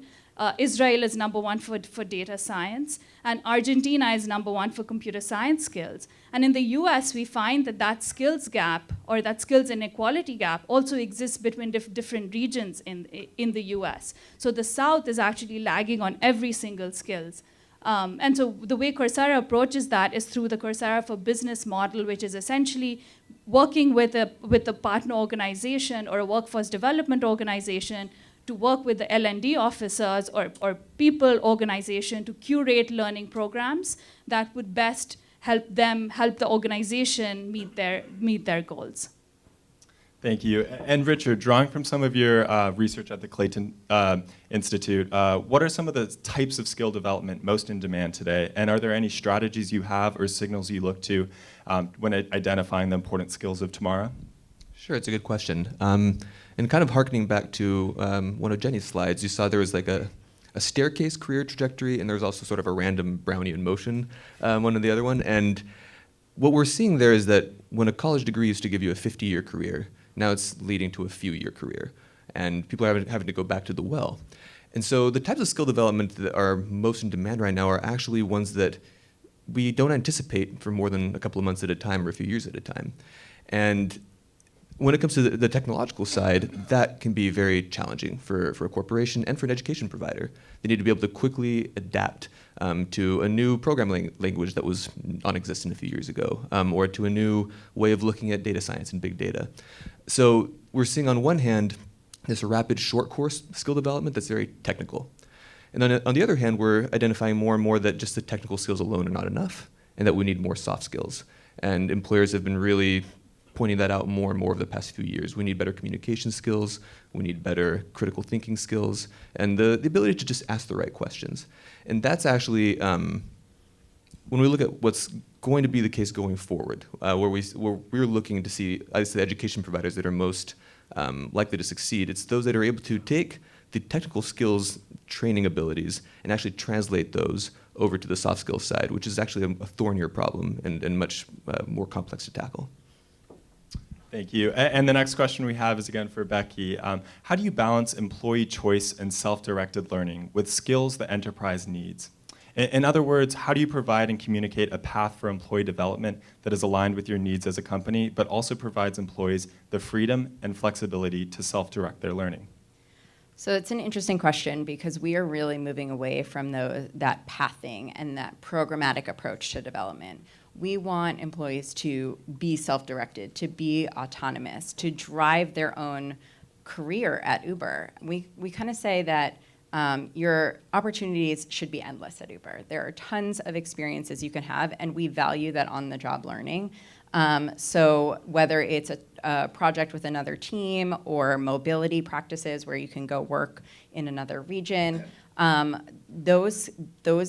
Israel is #1 for data science, and Argentina is #1 for computer science skills. And in the US, we find that skills gap, or that skills inequality gap, also exists between different regions in the US. So the South is actually lagging on every single skills. And so the way Coursera approaches that is through the Coursera for Business model, which is essentially working with a partner organization or a workforce development organization to work with the L&D officers or people organization to curate learning programs that would best help the organization meet their goals. Thank you. And Richard, drawing from some of your research at the Clayton Institute, what are some of the types of skill development most in demand today? And are there any strategies you have or signals you look to when identifying the important skills of tomorrow? Sure, it's a good question. And kind of hearkening back to one of Jenny's slides, you saw there was like a staircase career trajectory, and there was also sort of a random Brownian motion, one and the other one. And what we're seeing there is that when a college degree used to give you a 50-year career, now it's leading to a few-year career. And people are having to go back to the well. And so the types of skill development that are most in demand right now are actually ones that we don't anticipate for more than a couple of months at a time or a few years at a time. And when it comes to the technological side, that can be very challenging for a corporation and for an education provider. They need to be able to quickly adapt to a new programming language that was non-existent a few years ago, or to a new way of looking at data science and big data. So we're seeing on one hand this rapid short course skill development that's very technical. And then on the other hand, we're identifying more and more that just the technical skills alone are not enough, and that we need more soft skills. And employers have been really pointing that out more and more over the past few years. We need better communication skills, we need better critical thinking skills, and the ability to just ask the right questions. And that's actually, when we look at what's going to be the case going forward, where we're looking to see, I say, the education providers that are most likely to succeed, it's those that are able to take the technical skills training abilities and actually translate those over to the soft skills side, which is actually a thornier problem and much more complex to tackle. Thank you. And the next question we have is again for Becky. How do you balance employee choice and self-directed learning with skills the enterprise needs? In other words, how do you provide and communicate a path for employee development that is aligned with your needs as a company, but also provides employees the freedom and flexibility to self-direct their learning? So it's an interesting question because we are really moving away from that pathing and that programmatic approach to development. We want employees to be self-directed, to be autonomous, to drive their own career at Uber. We kind of say that your opportunities should be endless at Uber. There are tons of experiences you can have, and we value that on-the-job learning. So whether it's a project with another team or mobility practices where you can go work in another region, those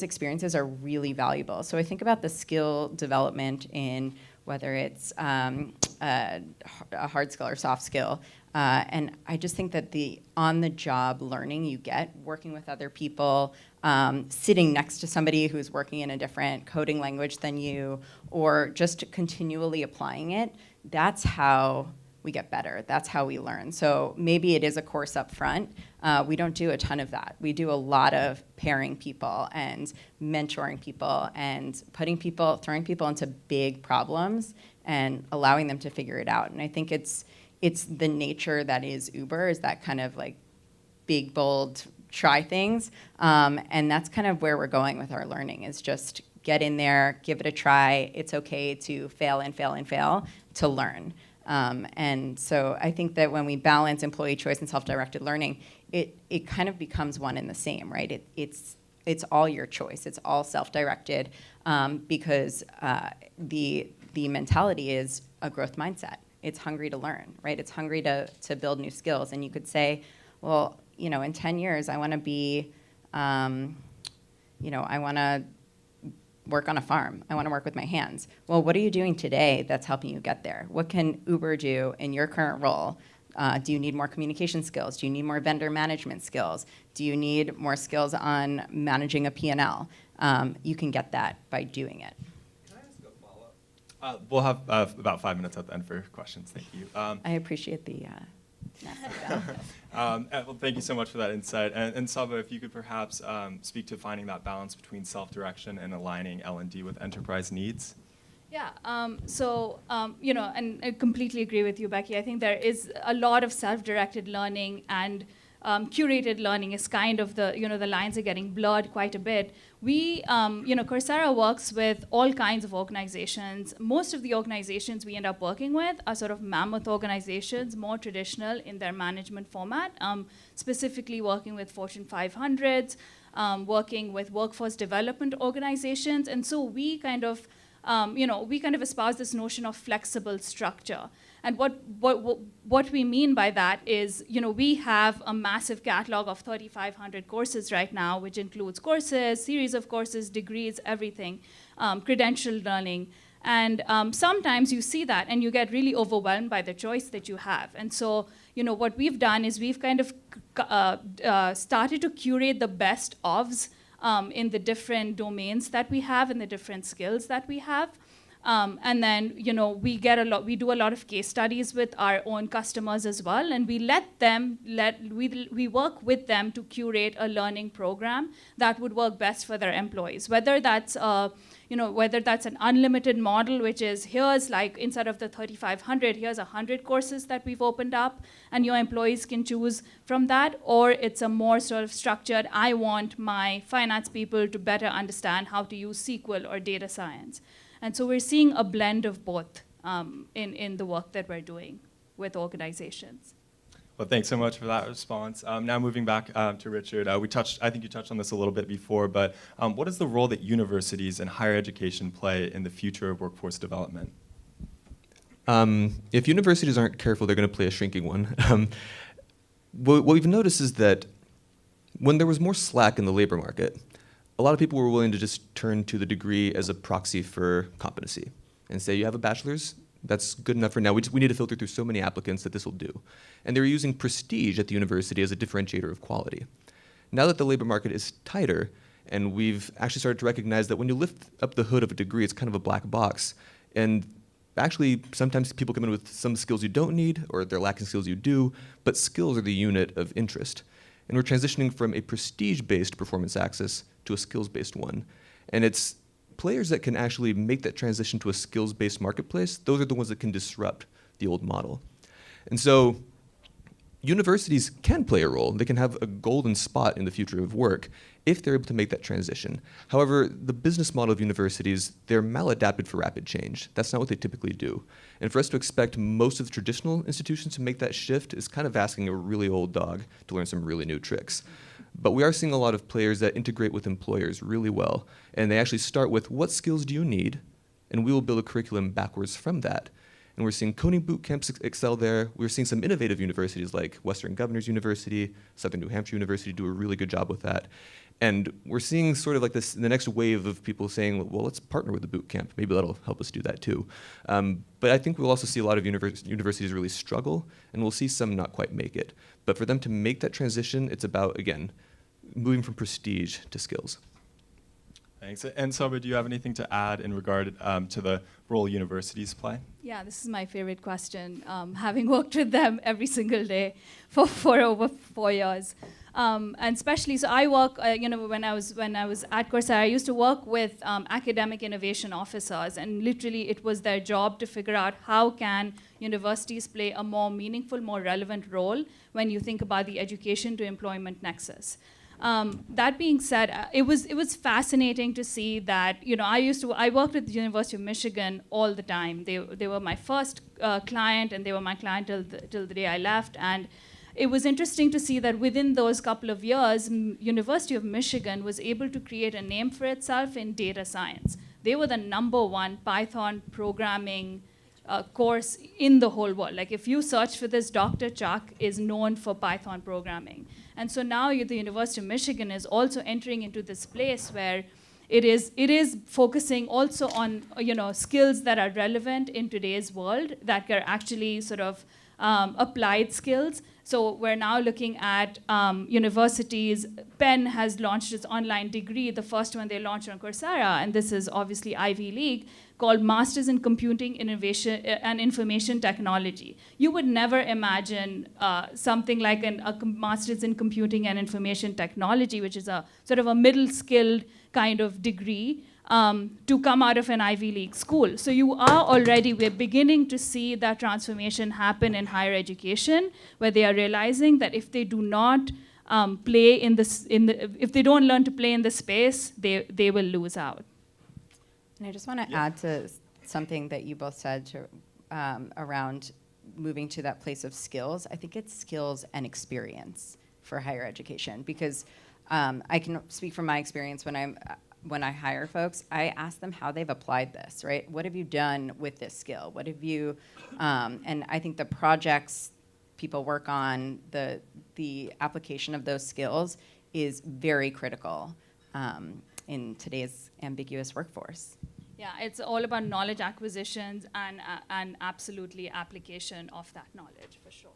experiences are really valuable. So I think about the skill development in whether it's a hard skill or soft skill. And I just think that the on-the-job learning you get, working with other people, sitting next to somebody who's working in a different coding language than you, or just continually applying it, that's how we get better. That's how we learn. So maybe it is a course up front. We don't do a ton of that. We do a lot of pairing people and mentoring people and throwing people into big problems and allowing them to figure it out. And I think it's the nature that is Uber, is that kind of like big, bold, try things. And that's kind of where we're going with our learning, is just get in there, give it a try. It's okay to fail and fail and fail to learn. And so I think that when we balance employee choice and self-directed learning, it kind of becomes one and the same, right? It's all your choice. It's all self-directed because the mentality is a growth mindset. It's hungry to learn, right? It's hungry to build new skills. And you could say, well, in 10 years, I want to be, I want to work on a farm. I want to work with my hands. Well, what are you doing today that's helping you get there? What can Uber do in your current role? Do you need more communication skills? Do you need more vendor management skills? Do you need more skills on managing a P&L? You can get that by doing it. Can I ask a follow-up? We'll have about 5 minutes at the end for questions. Thank you. I appreciate the Well, thank you so much for that insight. And Saba, if you could perhaps speak to finding that balance between self-direction and aligning L&D with enterprise needs. Yeah, and I completely agree with you, Becky. I think there is a lot of self-directed learning, and curated learning is kind of the lines are getting blurred quite a bit. We, Coursera works with all kinds of organizations. Most of the organizations we end up working with are sort of mammoth organizations, more traditional in their management format, specifically working with Fortune 500s, working with workforce development organizations. And so we kind of espouse this notion of flexible structure. And what we mean by that is, we have a massive catalog of 3,500 courses right now, which includes courses, series of courses, degrees, everything, credentialed learning. And sometimes you see that and you get really overwhelmed by the choice that you have. And so, what we've done is we've kind of started to curate the best ofs in the different domains that we have and the different skills that we have. And then, we do a lot of case studies with our own customers as well, and we we work with them to curate a learning program that would work best for their employees. Whether that's an unlimited model, which is here's like instead of the 3,500, here's 100 courses that we've opened up, and your employees can choose from that, or it's a more sort of structured, I want my finance people to better understand how to use SQL or data science. And so we're seeing a blend of both in the work that we're doing with organizations. Well, thanks so much for that response. Now moving back to Richard, I think you touched on this a little bit before, but what is the role that universities and higher education play in the future of workforce development? If universities aren't careful, they're going to play a shrinking one. What we've noticed is that when there was more slack in the labor market, a lot of people were willing to just turn to the degree as a proxy for competency and say, you have a bachelor's, that's good enough for now. We need to filter through so many applicants that this will do. And they were using prestige at the university as a differentiator of quality. Now that the labor market is tighter, and we've actually started to recognize that when you lift up the hood of a degree, it's kind of a black box. And actually, sometimes people come in with some skills you don't need, or they're lacking skills you do, but skills are the unit of interest. And we're transitioning from a prestige-based performance axis to a skills-based one. And it's players that can actually make that transition to a skills-based marketplace, those are the ones that can disrupt the old model. And so universities can play a role. They can have a golden spot in the future of work if they're able to make that transition. However, the business model of universities, they're maladapted for rapid change. That's not what they typically do. And for us to expect most of the traditional institutions to make that shift is kind of asking a really old dog to learn some really new tricks. But we are seeing a lot of players that integrate with employers really well. And they actually start with, what skills do you need? And we will build a curriculum backwards from that. And we're seeing coding boot camps excel there. We're seeing some innovative universities like Western Governors University, Southern New Hampshire University do a really good job with that. And we're seeing sort of like this, the next wave of people saying, well, let's partner with the boot camp. Maybe that'll help us do that too. But I think we'll also see a lot of universities really struggle, and we'll see some not quite make it. But for them to make that transition, it's about, again, moving from prestige to skills. Thanks. And Soba, do you have anything to add in regard to the role universities play? Yeah, this is my favorite question, having worked with them every single day for over 4 years. And especially, so I work, when I was at Coursera, I used to work with academic innovation officers, and literally it was their job to figure out how can universities play a more meaningful, more relevant role when you think about the education to employment nexus. That being said, it was fascinating to see that, I worked at the University of Michigan all the time. They were my first client, and they were my client till the day I left. And it was interesting to see that within those couple of years, University of Michigan was able to create a name for itself in data science. They were the #1 Python programming course in the whole world. Like if you search for this, Dr. Chuck is known for Python programming. And so now the University of Michigan is also entering into this place where it is focusing also on skills that are relevant in today's world, that are actually sort of applied skills. So we're now looking at universities. Penn has launched its online degree, the first one they launched on Coursera, and this is obviously Ivy League, called Masters in Computing, Innovation, and Information Technology. You would never imagine something like a Masters in Computing and Information Technology, which is a sort of a middle-skilled kind of degree, to come out of an Ivy League school. So we're beginning to see that transformation happen in higher education, where they are realizing that if they do not play if they don't learn to play in the space, they will lose out. And I just want to add to something that you both said around moving to that place of skills. I think it's skills and experience for higher education, because I can speak from my experience when I hire folks, I ask them how they've applied this, right? What have you done with this skill? What have you, and I think the projects people work on, the application of those skills is very critical in today's ambiguous workforce. Yeah, it's all about knowledge acquisitions and absolutely application of that knowledge, for sure.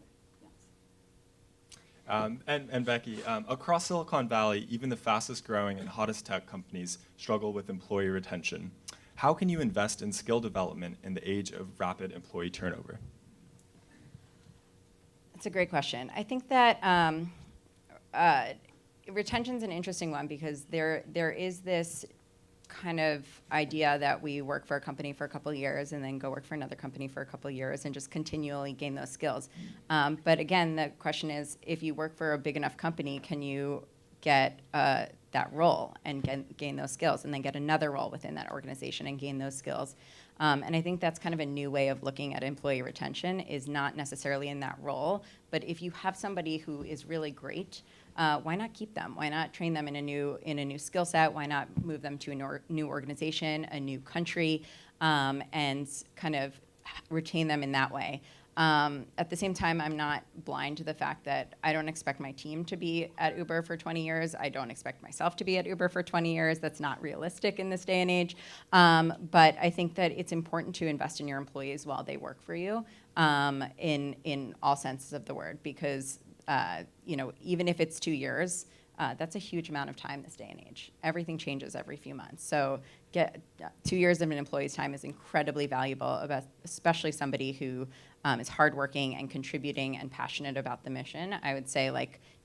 And Becky, across Silicon Valley, even the fastest growing and hottest tech companies struggle with employee retention. How can you invest in skill development in the age of rapid employee turnover? That's a great question. I think that retention's an interesting one, because there is this kind of idea that we work for a company for a couple of years and then go work for another company for a couple of years and just continually gain those skills. But again, the question is, if you work for a big enough company, can you get that role and gain those skills, and then get another role within that organization and gain those skills? And I think that's kind of a new way of looking at employee retention, is not necessarily in that role, but if you have somebody who is really great, why not keep them? Why not train them in a new skill set? Why not move them to a new organization, a new country, and kind of retain them in that way? At the same time, I'm not blind to the fact that I don't expect my team to be at Uber for 20 years. I don't expect myself to be at Uber for 20 years. That's not realistic in this day and age. But I think that it's important to invest in your employees while they work for you, in all senses of the word, because even if it's 2 years, that's a huge amount of time this day and age. Everything changes every few months. So 2 years of an employee's time is incredibly valuable, especially somebody who is hardworking and contributing and passionate about the mission. I would say,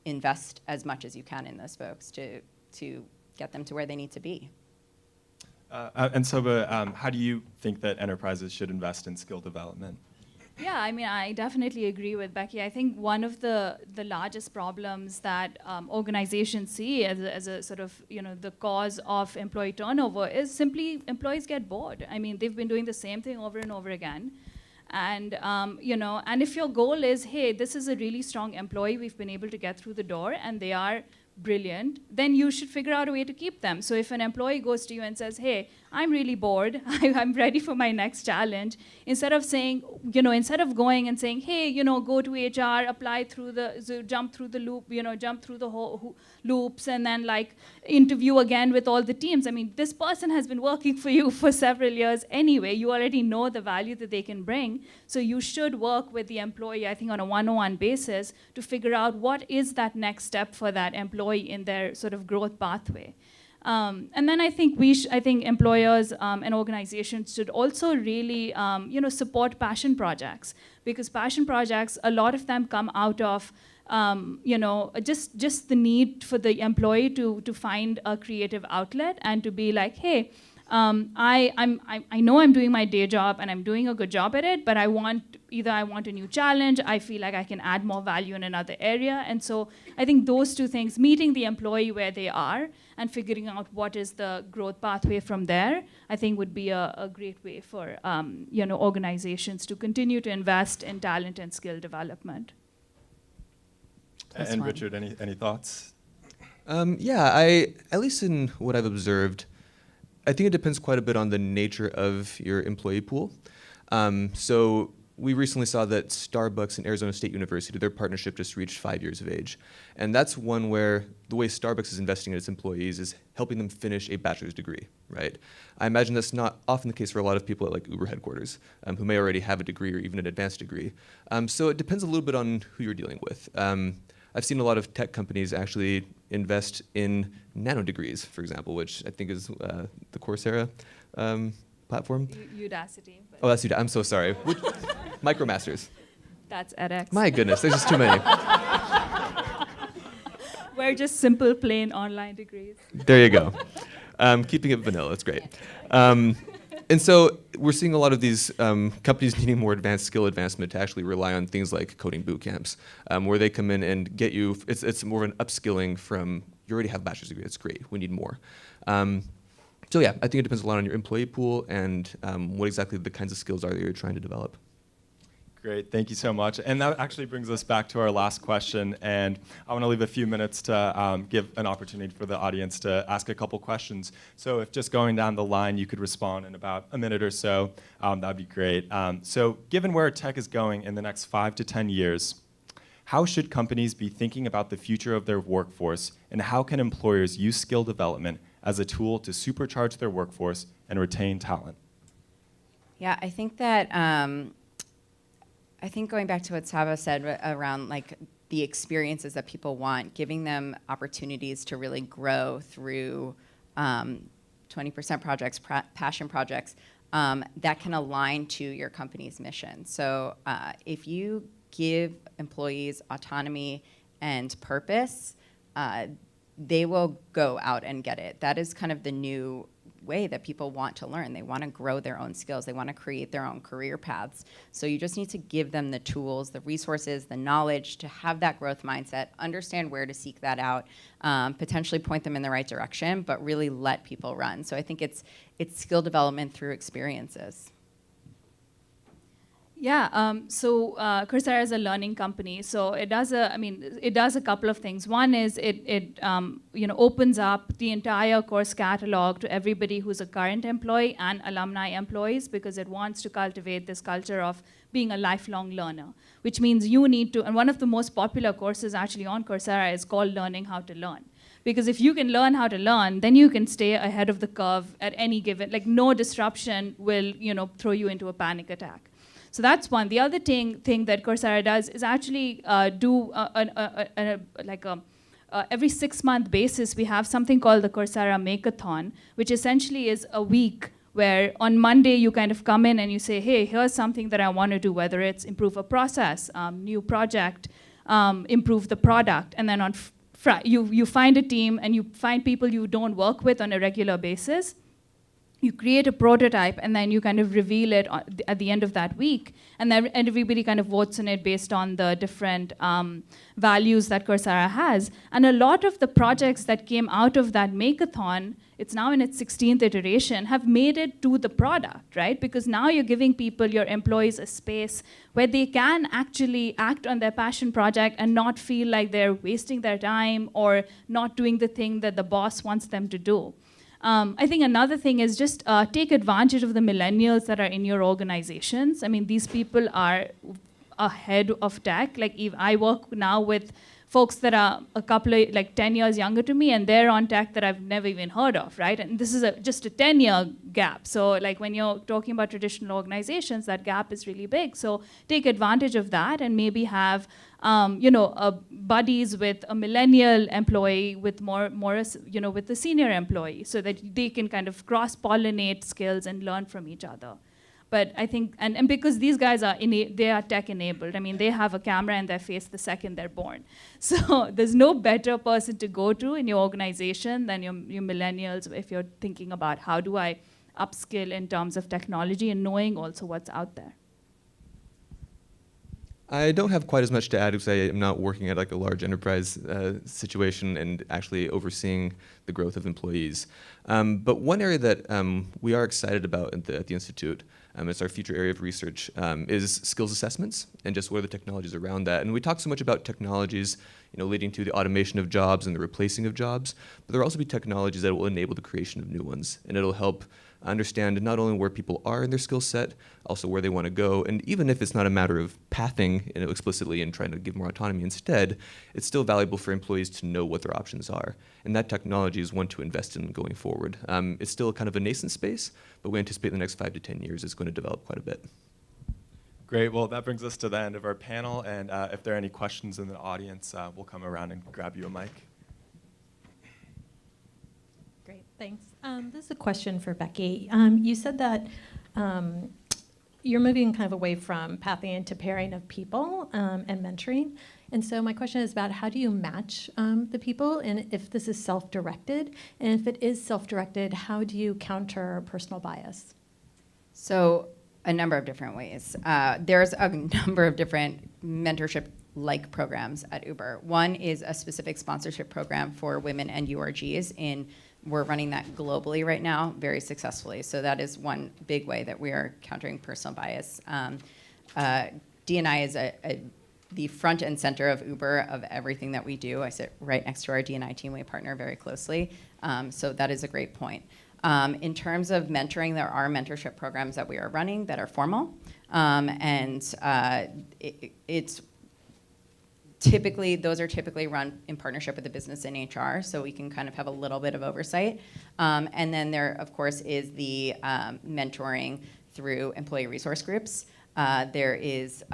invest as much as you can in those folks to get them to where they need to be. And Soba, how do you think that enterprises should invest in skill development? Yeah, I mean, I definitely agree with Becky. I think one of the largest problems that organizations see as a sort of, the cause of employee turnover is simply employees get bored. I mean, they've been doing the same thing over and over again. And, and if your goal is, hey, this is a really strong employee, we've been able to get through the door, and they are brilliant, then you should figure out a way to keep them. So if an employee goes to you and says, hey, I'm really bored, I'm ready for my next challenge, instead of saying, instead of going and saying, hey, go to HR, apply through jump through the loop, jump through the whole loops, and then like interview again with all the teams. I mean, this person has been working for you for several years anyway. You already know the value that they can bring. So you should work with the employee, I think, on a one-on-one basis to figure out what is that next step for that employee in their sort of growth pathway. And then I think employers and organizations should also really support passion projects, because passion projects, a lot of them come out of just the need for the employee to find a creative outlet and to be like, hey, I know I'm doing my day job and I'm doing a good job at it, but I want a new challenge, I feel like I can add more value in another area. And so I think those two things, meeting the employee where they are and figuring out what is the growth pathway from there, I think would be a great way for organizations to continue to invest in talent and skill development. And Richard, any thoughts? Yeah, at least in what I've observed, I think it depends quite a bit on the nature of your employee pool. So we recently saw that Starbucks and Arizona State University, their partnership just reached 5 years of age. And that's one where the way Starbucks is investing in its employees is helping them finish a bachelor's degree, right? I imagine that's not often the case for a lot of people at like Uber headquarters, who may already have a degree or even an advanced degree. So it depends a little bit on who you're dealing with. I've seen a lot of tech companies actually invest in nano degrees, for example, which I think is the Coursera platform. Udacity. Oh, that's Udacity. I'm so sorry. MicroMasters. That's edX. My goodness, there's just too many. We're just simple, plain online degrees. There you go. Keeping it vanilla, that's great. And so we're seeing a lot of these companies needing more advanced skill advancement to actually rely on things like coding boot camps, where they come in and get you, it's more of an upskilling from, you already have a bachelor's degree, that's great, we need more. So yeah, I think it depends a lot on your employee pool and what exactly the kinds of skills are that you're trying to develop. Great, thank you so much. And that actually brings us back to our last question. And I want to leave a few minutes to give an opportunity for the audience to ask a couple questions. So if just going down the line, you could respond in about a minute or so, that'd be great. So given where tech is going in the next 5 to 10 years, how should companies be thinking about the future of their workforce, and how can employers use skill development as a tool to supercharge their workforce and retain talent? Yeah, I think that I think going back to what Saba said around like the experiences that people want, giving them opportunities to really grow through 20% projects, passion projects, that can align to your company's mission. So if you give employees autonomy and purpose, they will go out and get it. That is kind of the new way that people want to learn. They want to grow their own skills. They want to create their own career paths. So you just need to give them the tools, the resources, the knowledge to have that growth mindset, understand where to seek that out, potentially point them in the right direction, but really let people run. So I think it's skill development through experiences. Yeah, so Coursera is a learning company, so it does a couple of things. One is it opens up the entire course catalog to everybody who's a current employee and alumni employees, because it wants to cultivate this culture of being a lifelong learner, which means you need to, and one of the most popular courses actually on Coursera is called Learning How to Learn. Because if you can learn how to learn, then you can stay ahead of the curve at any given, like no disruption will throw you into a panic attack. So that's one. The other thing that Coursera does is actually do every 6-month basis, we have something called the Coursera Makeathon, which essentially is a week where on Monday you kind of come in and you say, hey, here's something that I want to do, whether it's improve a process, new project, improve the product. And then on you find a team and you find people you don't work with on a regular basis. you create a prototype and then you kind of reveal it at the end of that week, and then everybody kind of votes on it based on the different values that Coursera has. And a lot of the projects that came out of that Makeathon, it's now in its 16th iteration, have made it to the product, right? Because now you're giving people, your employees, a space where they can actually act on their passion project and not feel like they're wasting their time or not doing the thing that the boss wants them to do. I think another thing is just take advantage of the millennials that are in your organizations. I mean, these people are ahead of tech. Like, if I work now with folks that are a couple of, like 10 years younger to me, and they're on tech that I've never even heard of, right? And this is just a 10-year gap. So like when you're talking about traditional organizations, that gap is really big. So take advantage of that and maybe have buddies with a millennial employee with more with the senior employee, so that they can kind of cross-pollinate skills and learn from each other. But I think, and because these guys they are tech-enabled. I mean, they have a camera in their face the second they're born. So there's no better person to go to in your organization than your millennials if you're thinking about how do I upskill in terms of technology and knowing also what's out there. I don't have quite as much to add because I am not working at like a large enterprise situation and actually overseeing the growth of employees. But one area that we are excited about at the Institute, it's our future area of research, is skills assessments and just what are the technologies around that. And we talk so much about technologies, leading to the automation of jobs and the replacing of jobs, but there will also be technologies that will enable the creation of new ones, and it'll help understand not only where people are in their skill set, also where they want to go, and even if it's not a matter of pathing explicitly and trying to give more autonomy instead, it's still valuable for employees to know what their options are. And that technology is one to invest in going forward. It's still kind of a nascent space, but we anticipate in the next 5 to 10 years it's going to develop quite a bit. Great. Well, that brings us to the end of our panel, and if there are any questions in the audience, we'll come around and grab you a mic. Great, thanks. This is a question for Becky. You said that you're moving kind of away from pathing into pairing of people and mentoring. And so my question is about how do you match the people, and if this is self-directed, and if it is self-directed, how do you counter personal bias? So a number of different ways. There's a number of different mentorship-like programs at Uber. One is a specific sponsorship program for women and URGs. We're running that globally right now very successfully. So that is one big way that we are countering personal bias. D&I is the front and center of Uber of everything that we do. I sit right next to our D&I team. We partner very closely. So that is a great point. In terms of mentoring, there are mentorship programs that we are running that are formal. It's typically, those are typically run in partnership with the business and HR, so we can kind of have a little bit of oversight. And then there, of course, is the mentoring through employee resource groups. There is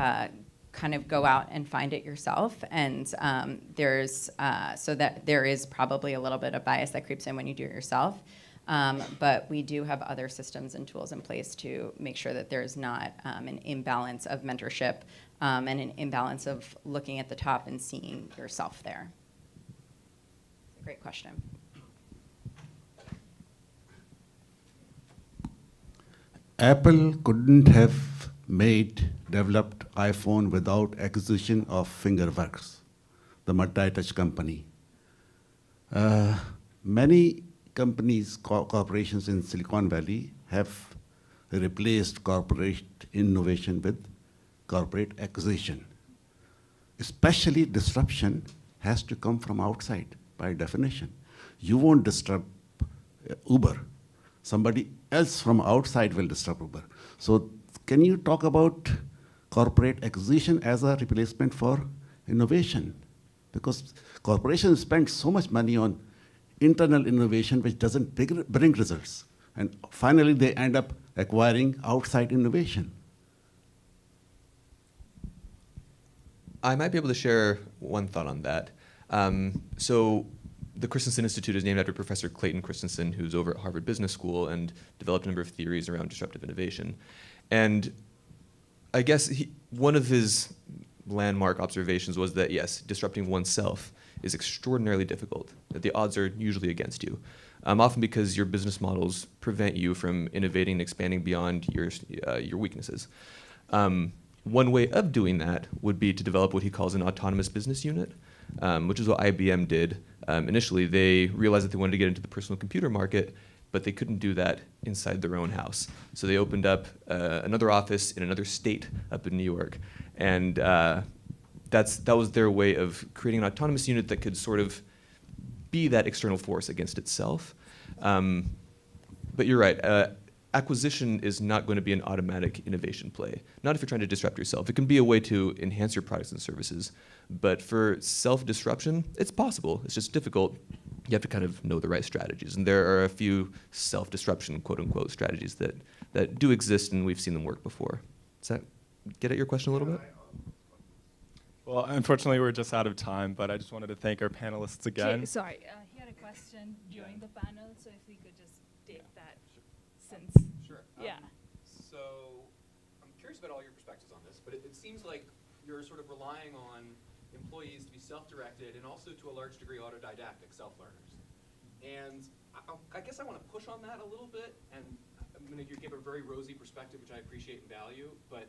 kind of go out and find it yourself, and so that there is probably a little bit of bias that creeps in when you do it yourself. But we do have other systems and tools in place to make sure that there's not an imbalance of mentorship and an imbalance of looking at the top and seeing yourself there. Great question. Apple couldn't have developed iPhone without acquisition of Fingerworks, the multi-touch company. Many companies, corporations in Silicon Valley have replaced corporate innovation with corporate acquisition. Especially disruption has to come from outside by definition. You won't disrupt Uber. Somebody else from outside will disrupt Uber. So can you talk about corporate acquisition as a replacement for innovation? Because corporations spend so much money on internal innovation which doesn't bring results. And finally, they end up acquiring outside innovation. I might be able to share one thought on that. So the Christensen Institute is named after Professor Clayton Christensen, who's over at Harvard Business School and developed a number of theories around disruptive innovation. And I guess one of his landmark observations was that, yes, disrupting oneself is extraordinarily difficult, that the odds are usually against you, often because your business models prevent you from innovating and expanding beyond your weaknesses. One way of doing that would be to develop what he calls an autonomous business unit, which is what IBM did. Initially, they realized that they wanted to get into the personal computer market, but they couldn't do that inside their own house. So they opened up another office in another state up in New York. And that was their way of creating an autonomous unit that could sort of be that external force against itself. But you're right. Acquisition is not going to be an automatic innovation play. Not if you're trying to disrupt yourself. It can be a way to enhance your products and services. But for self-disruption, it's possible. It's just difficult. You have to kind of know the right strategies. And there are a few self-disruption, quote-unquote, strategies that do exist, and we've seen them work before. Does that get at your question a little bit? Well, unfortunately, we're just out of time, but I just wanted to thank our panelists again. Sorry, he had a question during the panel, so if we could just take that since. Sure. Yeah. So I'm curious about all your perspectives on this, but it seems like you're sort of relying on employees to be self-directed and also to a large degree autodidactic self-learners. And I guess I want to push on that a little bit, and I'm going to give a very rosy perspective, which I appreciate and value, but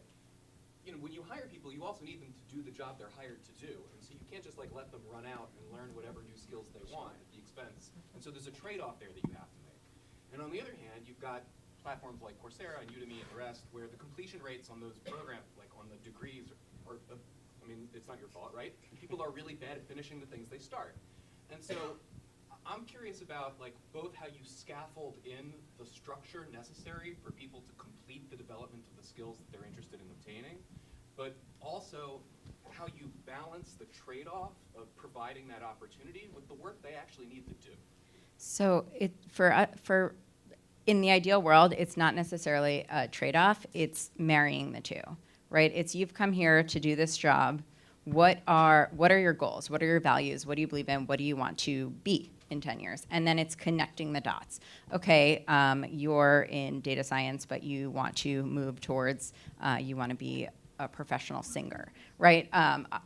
when you hire people, you also need them to do the job they're hired to do. And so you can't just like let them run out and learn whatever new skills they want at the expense. And so there's a trade-off there that you have to make. And on the other hand, you've got platforms like Coursera and Udemy and the rest where the completion rates on those programs, like on the degrees, are I mean, it's not your fault, right? People are really bad at finishing the things they start. And so I'm curious about like both how you scaffold in the structure necessary for people to complete the development of the skills that they're interested in obtaining, but also how you balance the trade-off of providing that opportunity with the work they actually need to do. So for in the ideal world, it's not necessarily a trade-off, it's marrying the two, right? It's you've come here to do this job. What are your goals? What are your values? What do you believe in? What do you want to be in 10 years? And then it's connecting the dots. Okay, you're in data science, but you want to move towards, you want to be a professional singer, right?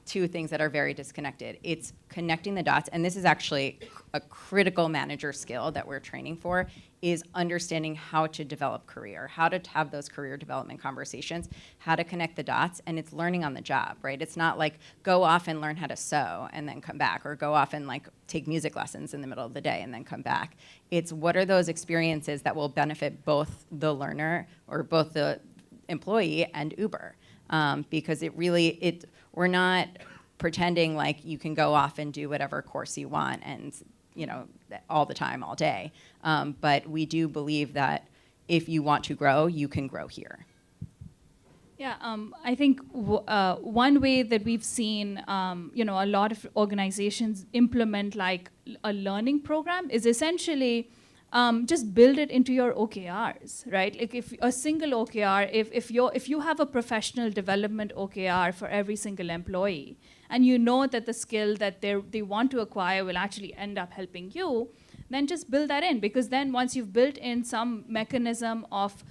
Two things that are very disconnected. It's connecting the dots, and this is actually a critical manager skill that we're training for, is understanding how to develop career, how to have those career development conversations, how to connect the dots, and it's learning on the job, right? It's not like go off and learn how to sew and then come back, or go off and like take music lessons in the middle of the day and then come back. It's what are those experiences that will benefit both the learner or both the employee and Uber. Because we're not pretending like you can go off and do whatever course you want and, all the time, all day. But we do believe that if you want to grow, you can grow here. Yeah, I think one way that we've seen, a lot of organizations implement like a learning program is essentially just build it into your OKRs, right? Like if a single OKR, if you have a professional development OKR for every single employee, and you know that the skill that they want to acquire will actually end up helping you, then just build that in. Because then once you've built in some mechanism of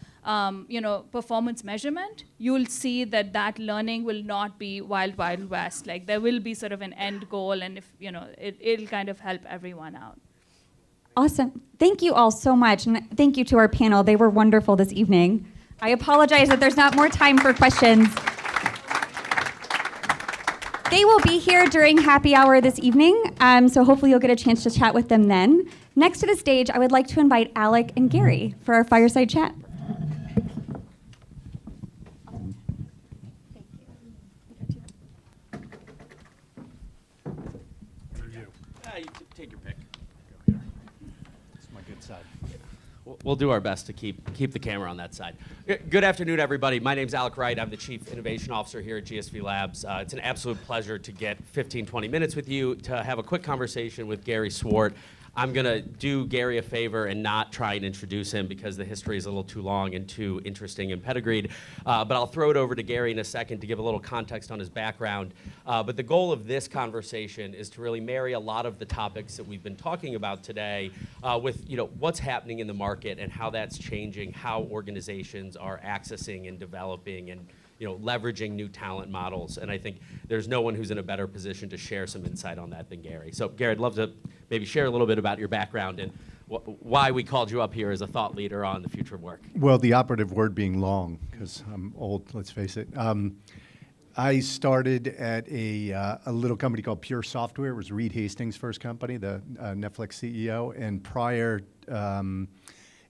performance measurement, you'll see that learning will not be wild, wild west. Like there will be sort of an end goal, and if it'll kind of help everyone out. Awesome. Thank you all so much. And thank you to our panel. They were wonderful this evening. I apologize that there's not more time for questions. They will be here during happy hour this evening, so hopefully you'll get a chance to chat with them then. Next to the stage, I would like to invite Alec and Gary for our fireside chat. You take your pick. It's my good side. We'll do our best to keep the camera on that side. Good afternoon, everybody. My name's Alec Wright. I'm the Chief Innovation Officer here at GSV Labs. It's an absolute pleasure to get 15, 20 minutes with you to have a quick conversation with Gary Swart. I'm going to do Gary a favor and not try and introduce him because the history is a little too long and too interesting and pedigreed. But I'll throw it over to Gary in a second to give a little context on his background. But the goal of this conversation is to really marry a lot of the topics that we've been talking about today with what's happening in the market and how that's changing, how organizations are accessing and developing and leveraging new talent models. And I think there's no one who's in a better position to share some insight on that than Gary. So Gary, I'd love to maybe share a little bit about your background and why we called you up here as a thought leader on the future of work. Well, the operative word being long, because I'm old, let's face it. I started at a little company called Pure Software. It was Reed Hastings' first company, the Netflix CEO,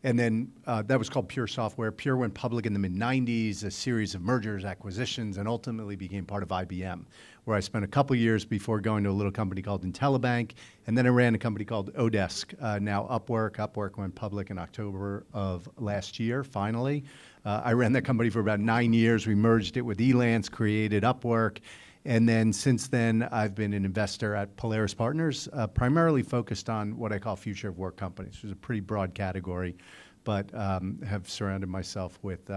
and that was called Pure Software. Pure went public in the mid-90s, a series of mergers, acquisitions, and ultimately became part of IBM, where I spent a couple years before going to a little company called IntelliBank, and then I ran a company called Odesk, now Upwork. Upwork went public in October of last year, finally. I ran that company for about 9 years. We merged it with Elance, created Upwork, and then since then, I've been an investor at Polaris Partners, primarily focused on what I call future of work companies, which is a pretty broad category, but have surrounded myself with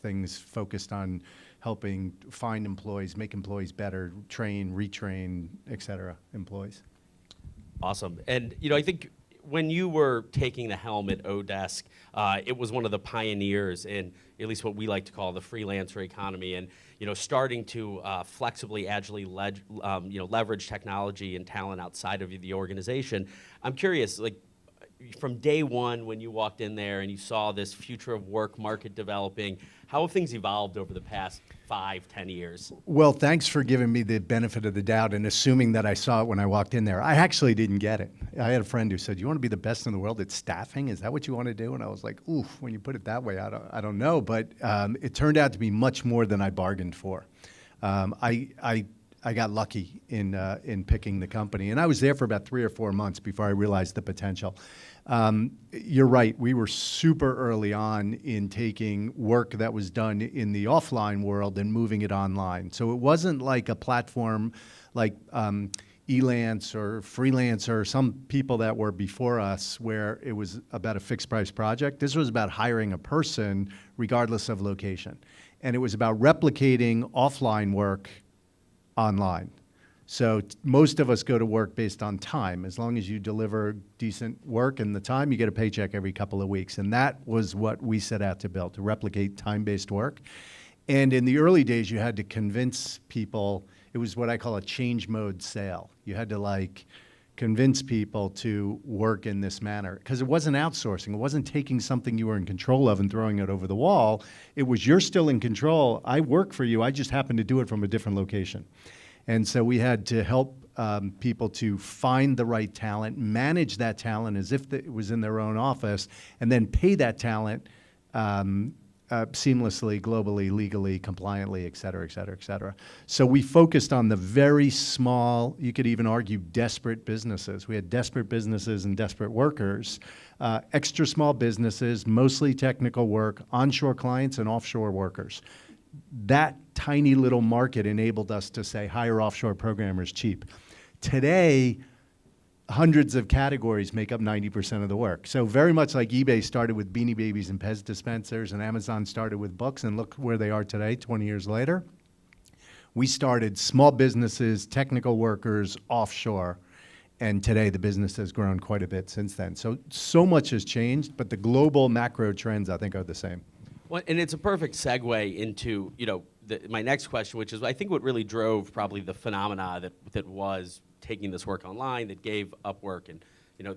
things focused on helping find employees, make employees better, train, retrain, et cetera, employees. Awesome. And, I think when you were taking the helm at Odesk, it was one of the pioneers in at least what we like to call the freelancer economy, and starting to flexibly, agilely leverage technology and talent outside of the organization. I'm curious, from day one when you walked in there and you saw this future of work market developing, how have things evolved over the past 5-10 years? Well, thanks for giving me the benefit of the doubt and assuming that I saw it when I walked in there. I actually didn't get it. I had a friend who said, "You want to be the best in the world at staffing? Is that what you want to do?" And I was like, "Oof, when you put it that way, I don't know." But it turned out to be much more than I bargained for. I got lucky in picking the company, and I was there for about 3 or 4 months before I realized the potential. You're right. We were super early on in taking work that was done in the offline world and moving it online. So it wasn't like a platform like Elance or Freelancer or some people that were before us where it was about a fixed price project. This was about hiring a person regardless of location. And it was about replicating offline work online. So most of us go to work based on time. As long as you deliver decent work in the time, you get a paycheck every couple of weeks. And that was what we set out to build, to replicate time-based work. And in the early days, you had to convince people. It was what I call a change mode sale. You had to convince people to work in this manner because it wasn't outsourcing. It wasn't taking something you were in control of and throwing it over the wall. It was, you're still in control. I work for you. I just happen to do it from a different location. And so we had to help people to find the right talent, manage that talent as if it was in their own office, and then pay that talent seamlessly, globally, legally, compliantly, et cetera, et cetera, et cetera. So we focused on the very small, you could even argue desperate businesses. We had desperate businesses and desperate workers, extra small businesses, mostly technical work, onshore clients and offshore workers. That tiny little market enabled us to say, hire offshore programmers cheap. Today, hundreds of categories make up 90% of the work. So very much like eBay started with Beanie Babies and Pez dispensers, and Amazon started with books, and look where they are today, 20 years later. We started small businesses, technical workers, offshore, and today the business has grown quite a bit since then. So much has changed, but the global macro trends, I think, are the same. Well, and it's a perfect segue into my next question, which is I think what really drove probably the phenomena that was taking this work online, that gave Upwork and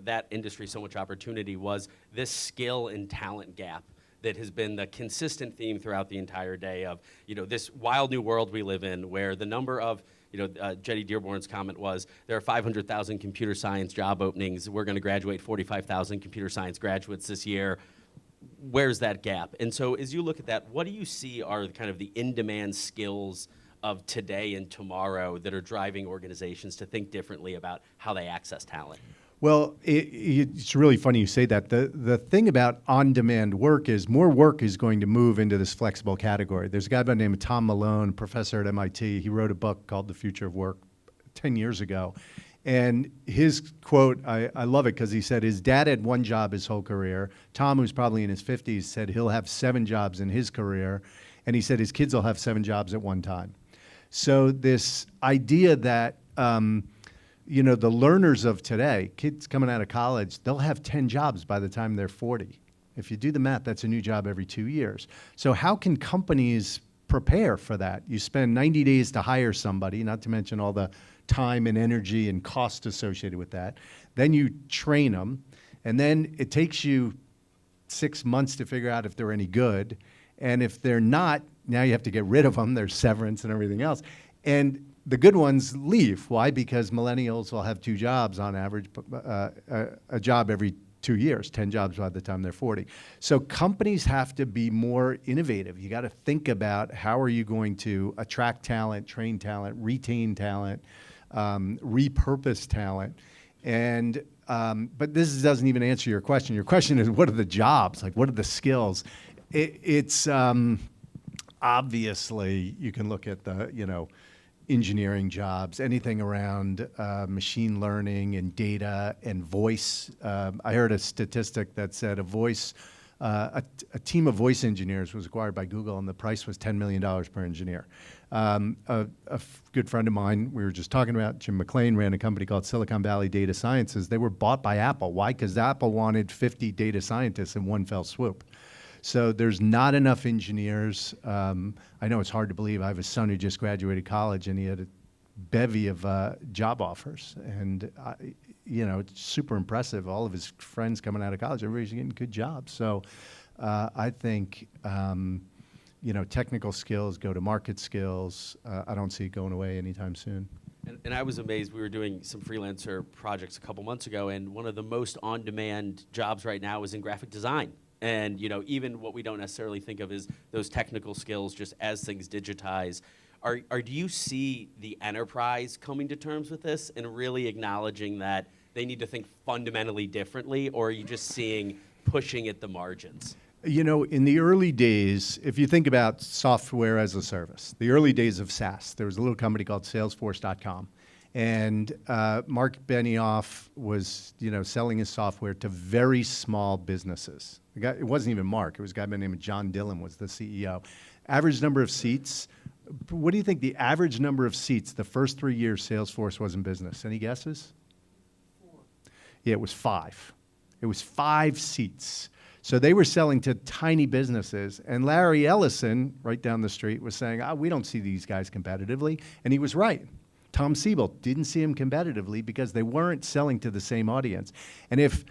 that industry so much opportunity, was this skill and talent gap that has been the consistent theme throughout the entire day of this wild new world we live in, where the number of Jenny Dearborn's comment was there are 500,000 computer science job openings. We're going to graduate 45,000 computer science graduates this year. Where's that gap? And so as you look at that, what do you see are kind of the in-demand skills of today and tomorrow that are driving organizations to think differently about how they access talent? Well, it's really funny you say that. The thing about on-demand work is more work is going to move into this flexible category. There's a guy by the name of Tom Malone, professor at MIT. He wrote a book called The Future of Work 10 years ago. And his quote, I love it because he said his dad had one job his whole career. Tom, who's probably in his 50s, said he'll have 7 jobs in his career. And he said his kids will have 7 jobs at one time. So this idea that, the learners of today, kids coming out of college, they'll have 10 jobs by the time they're 40. If you do the math, that's a new job every 2 years. So how can companies prepare for that. You spend 90 days to hire somebody, not to mention all the time and energy and cost associated with that. Then you train them, and then it takes you 6 months to figure out if they're any good. And if they're not, now you have to get rid of them. There's severance and everything else. And the good ones leave. Why? Because millennials will have 2 jobs on average, a job every 2 years, 10 jobs by the time they're 40. So companies have to be more innovative. You got to think about how are you going to attract talent, train talent, retain talent, repurpose talent. And but this doesn't even answer your question. Your question is, what are the jobs? Like, what are the skills? It's obviously, you can look at the, engineering jobs, anything around machine learning and data and voice. I heard a statistic that said a team of voice engineers was acquired by Google, and the price was $10 million per engineer. Good friend of mine, we were just talking about, Jim McLean, ran a company called Silicon Valley Data Sciences. They were bought by Apple. Why? Because Apple wanted 50 data scientists in one fell swoop. So there's not enough engineers. I know it's hard to believe. I have a son who just graduated college, and he had a bevy of job offers. And, it's super impressive. All of his friends coming out of college, everybody's getting good jobs. So I think, technical skills, go-to-market skills, I don't see it going away anytime soon. And I was amazed. We were doing some freelancer projects a couple months ago, and one of the most on-demand jobs right now is in graphic design. And even what we don't necessarily think of is those technical skills, just as things digitize. Do you see the enterprise coming to terms with this and really acknowledging that they need to think fundamentally differently, or are you just seeing pushing at the margins? In the early days, if you think about software as a service, the early days of SaaS, there was a little company called Salesforce.com. And Mark Benioff was, selling his software to very small businesses. It wasn't even Mark. It was a guy by the name of John Dillon was the CEO. Average number of seats. What do you think the average number of seats the first 3 years Salesforce was in business? Any guesses? 4. Yeah, it was 5. It was 5 seats. So they were selling to tiny businesses. And Larry Ellison, right down the street, was saying, we don't see these guys competitively. And he was right. Tom Siebel didn't see him competitively because they weren't selling to the same audience. And if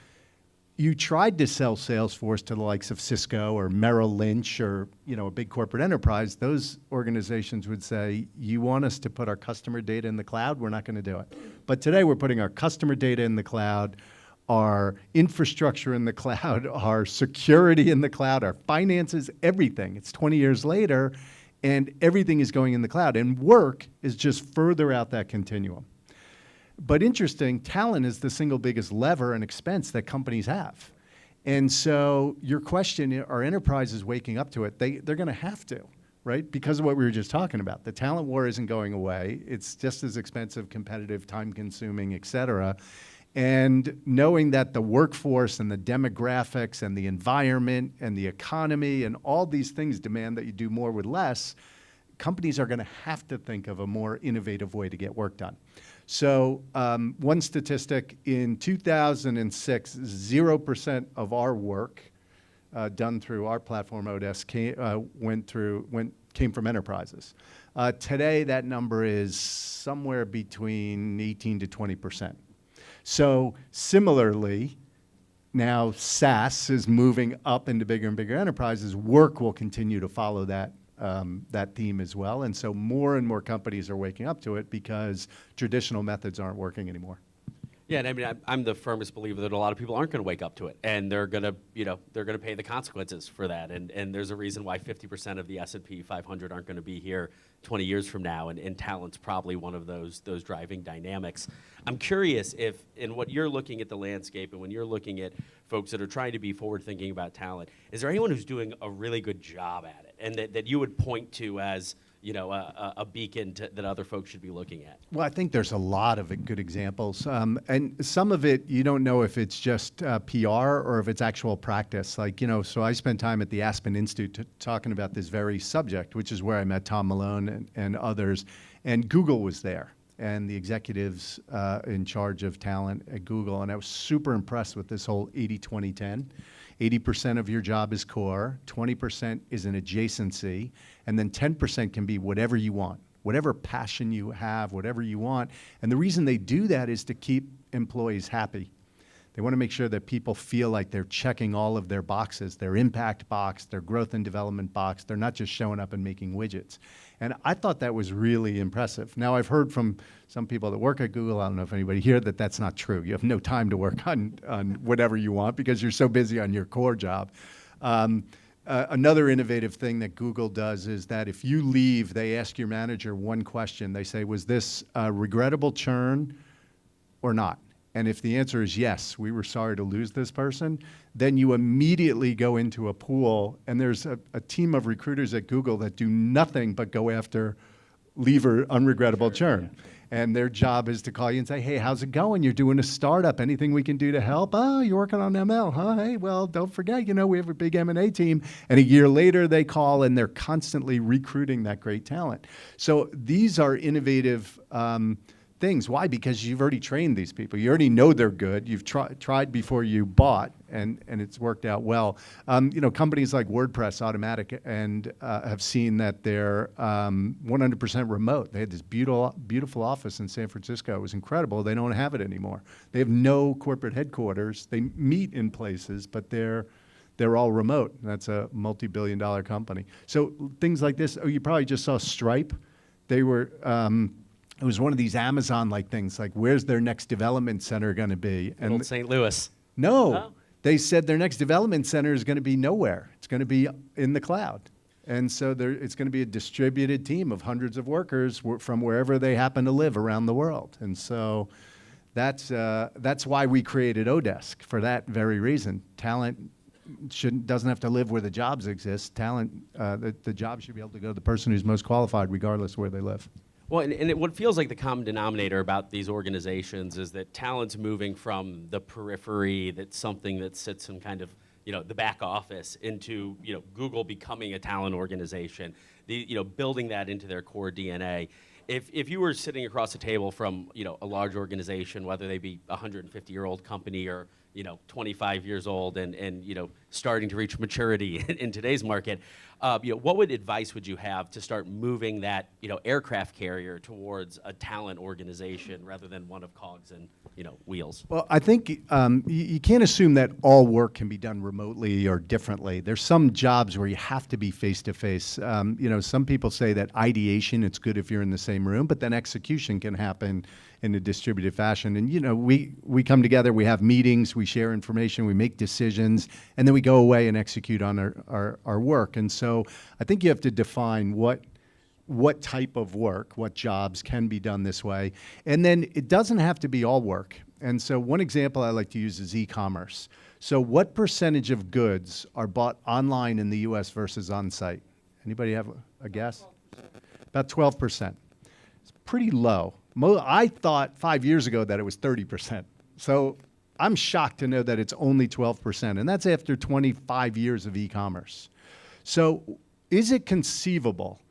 you tried to sell Salesforce to the likes of Cisco or Merrill Lynch or a big corporate enterprise, those organizations would say, you want us to put our customer data in the cloud? We're not going to do it. But today we're putting our customer data in the cloud, our infrastructure in the cloud, our security in the cloud, our finances, everything. It's 20 years later, and everything is going in the cloud. And work is just further out that continuum. But interesting, talent is the single biggest lever and expense that companies have. And so your question, are enterprises waking up to it? They're going to have to, right? Because of what we were just talking about. The talent war isn't going away. It's just as expensive, competitive, time-consuming, et cetera. And knowing that the workforce and the demographics and the environment and the economy and all these things demand that you do more with less, companies are going to have to think of a more innovative way to get work done. So one statistic, in 2006, 0% of our work done through our platform ODS came from enterprises. Today, that number is somewhere between 18 to 20%. So similarly, now SaaS is moving up into bigger and bigger enterprises. Work will continue to follow that theme as well. And so more and more companies are waking up to it because traditional methods aren't working anymore. Yeah, and I mean, I'm the firmest believer that a lot of people aren't going to wake up to it, and they're going to pay the consequences for that. And there's a reason why 50% of the S&P 500 aren't going to be here 20 years from now, and talent's probably one of those driving dynamics. I'm curious if, in what you're looking at the landscape, and when you're looking at folks that are trying to be forward-thinking about talent, is there anyone who's doing a really good job at it, and that you would point to as a beacon that other folks should be looking at? Well, I think there's a lot of good examples. And some of it, you don't know if it's just PR or if it's actual practice. So I spent time at the Aspen Institute talking about this very subject, which is where I met Tom Malone and others. And Google was there, and the executives in charge of talent at Google. And I was super impressed with this whole 80-20-10. 80% of your job is core, 20% is an adjacency, and then 10% can be whatever you want, whatever passion you have, whatever you want. And the reason they do that is to keep employees happy. They want to make sure that people feel like they're checking all of their boxes, their impact box, their growth and development box. They're not just showing up and making widgets. And I thought that was really impressive. Now, I've heard from some people that work at Google, I don't know if anybody here, that that's not true. You have no time to work on whatever you want because you're so busy on your core job. Another innovative thing that Google does is that if you leave, they ask your manager one question. They say, was this a regrettable churn or not? And if the answer is yes, we were sorry to lose this person, then you immediately go into a pool, and there's a team of recruiters at Google that do nothing but go after leave or unregrettable churn. And their job is to call you and say, hey, how's it going? You're doing a startup. Anything we can do to help? Oh, you're working on ML, huh? Hey, well, don't forget, we have a big M&A team. And a year later, they call, and they're constantly recruiting that great talent. So these are innovative things. Why? Because you've already trained these people. You already know they're good. You've tried before you bought, and it's worked out well. Companies like WordPress Automatic and have seen that they're 100% remote. They had this beautiful office in San Francisco. It was incredible. They don't have it anymore. They have no corporate headquarters. They meet in places, but they're all remote. That's a multi-billion-dollar company. So things like this. Oh, you probably just saw Stripe. They were. It was one of these Amazon-like things, like where's their next development center going to be? And old St. Louis. No, Oh. They said their next development center is going to be nowhere. It's going to be in the cloud. And so it's going to be a distributed team of hundreds of workers from wherever they happen to live around the world. And so that's why we created Odesk, for that very reason. Talent doesn't have to live where the jobs exist. Talent, the job should be able to go to the person who's most qualified regardless of where they live. Well, what feels like the common denominator about these organizations is that talent's moving from the periphery, that's something that sits in kind of, the back office, into, Google becoming a talent organization, building that into their core DNA. If you were sitting across the table from, a large organization, whether they be a 150-year-old company or, 25 years old and starting to reach maturity in today's market, what advice would you have to start moving that, aircraft carrier towards a talent organization rather than one of cogs and, wheels? Well, I think you can't assume that all work can be done remotely or differently. There's some jobs where you have to be face-to-face. Some people say that ideation, it's good if you're in the same room, but then execution can happen in a distributed fashion. And, we come together, we have meetings, we share information, we make decisions, and then we go away and execute on our work. And so I think you have to define what type of work, what jobs can be done this way. And then it doesn't have to be all work. And so one example I like to use is e-commerce. So what percentage of goods are bought online in the US versus on-site? Anybody have a guess? About 12%. It's pretty low. I thought 5 years ago that it was 30%. So I'm shocked to know that it's only 12%, and that's after 25 years of e-commerce. So is it conceivable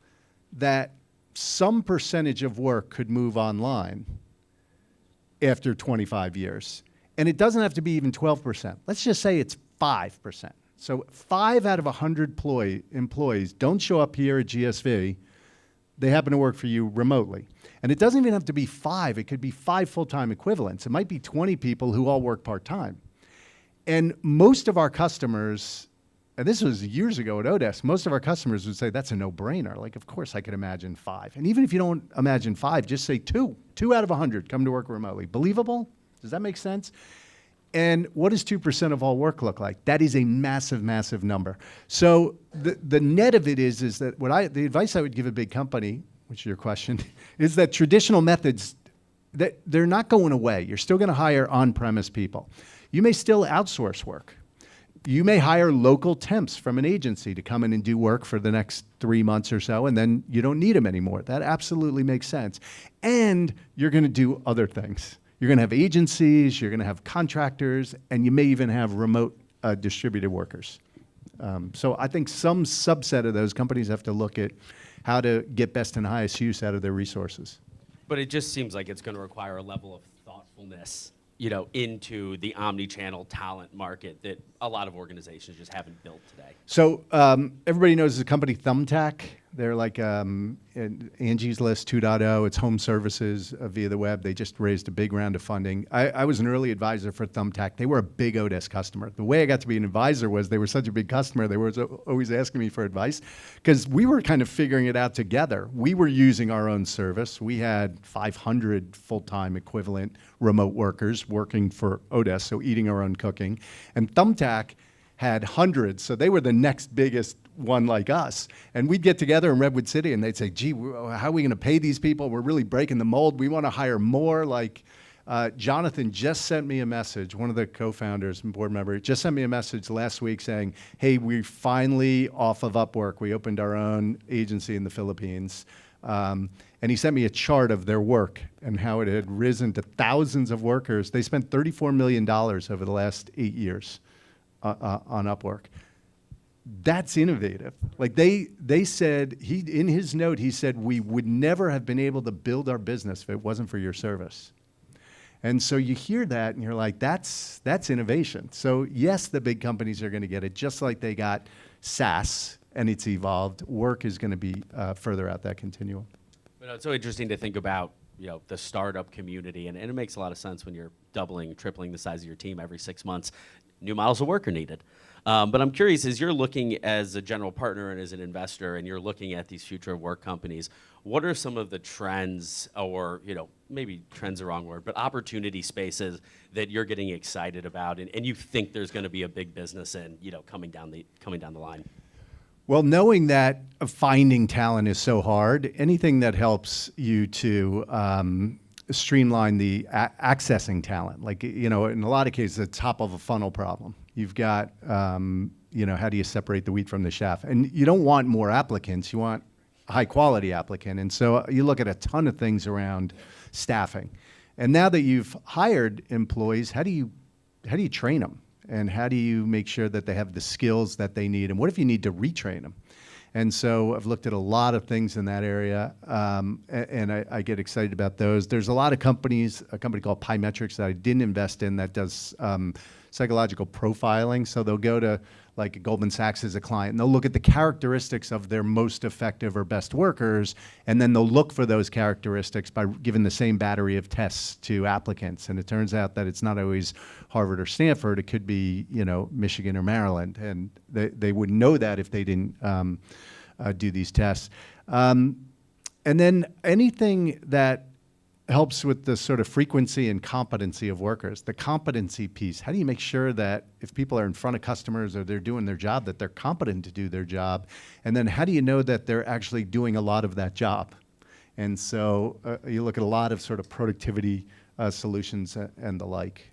that some percentage of work could move online after 25 years? And it doesn't have to be even 12%. Let's just say it's 5%. So 5 out of 100 employees don't show up here at GSV. They happen to work for you remotely. And it doesn't even have to be 5. It could be 5 full-time equivalents. It might be 20 people who all work part-time. And most of our customers, and this was years ago at Odesk, most of our customers would say, that's a no-brainer. Like, of course I could imagine 5. And even if you don't imagine 5, just say 2. 2 out of 100 come to work remotely. Believable? Does that make sense? And what does 2% of all work look like? That is a massive, massive number. So the net of it is that the advice I would give a big company, which is your question, is that traditional methods, that they're not going away. You're still going to hire on-premise people. You may still outsource work. You may hire local temps from an agency to come in and do work for the next 3 months or so, and then you don't need them anymore. That absolutely makes sense. And you're going to do other things. You're going to have agencies, you're going to have contractors, and you may even have remote distributed workers. So I think some subset of those companies have to look at how to get best and highest use out of their resources. But it just seems like it's going to require a level of thoughtfulness into the omni-channel talent market that a lot of organizations just haven't built today? So everybody knows the company Thumbtack. They're like Angie's List 2.0. It's home services via the web. They just raised a big round of funding. I was an early advisor for Thumbtack. They were a big Odesk customer. The way I got to be an advisor was they were such a big customer. They were always asking me for advice because we were kind of figuring it out together. We were using our own service. We had 500 full-time equivalent remote workers working for Odesk, so eating our own cooking. And Thumbtack had hundreds, so they were the next biggest one like us. And we'd get together in Redwood City and they'd say, gee, how are we gonna pay these people? We're really breaking the mold. We wanna hire more. Like Jonathan just sent me a message, one of the co-founders and board member, just sent me a message last week saying, hey, we're finally off of Upwork. We opened our own agency in the Philippines. And he sent me a chart of their work and how it had risen to thousands of workers. They spent $34 million over the last 8 years on Upwork. That's innovative. Like they said, in his note, he said, we would never have been able to build our business if it wasn't for your service. And so you hear that and you're like, that's innovation. So yes, the big companies are gonna get it, just like they got SaaS and it's evolved. Work is gonna be further out that continuum. But it's so interesting to think about the startup community, and it makes a lot of sense when you're doubling, tripling the size of your team every 6 months. New models of work are needed. But I'm curious, as you're looking as a general partner and as an investor, and you're looking at these future of work companies, what are some of the trends, or maybe trends are the wrong word, but opportunity spaces that you're getting excited about, and you think there's going to be a big business in, coming down the line? Well, knowing that finding talent is so hard, anything that helps you to streamline the accessing talent, like, in a lot of cases, a top of a funnel problem. You've got, how do you separate the wheat from the chaff? And you don't want more applicants, you want a high quality applicant. And so you look at a ton of things around staffing. And now that you've hired employees, how do you train them? And how do you make sure that they have the skills that they need? And what if you need to retrain them? And so I've looked at a lot of things in that area, and I get excited about those. There's a lot of companies, a company called Pymetrics that I didn't invest in that does psychological profiling. So they'll go to like Goldman Sachs as a client, and they'll look at the characteristics of their most effective or best workers, and then they'll look for those characteristics by giving the same battery of tests to applicants. And it turns out that it's not always Harvard or Stanford. It could be, Michigan or Maryland, and they wouldn't know that if they didn't do these tests. And then anything that helps with the sort of frequency and competency of workers. The competency piece, how do you make sure that if people are in front of customers or they're doing their job, that they're competent to do their job? And then how do you know that they're actually doing a lot of that job? And so you look at a lot of sort of productivity solutions and the like,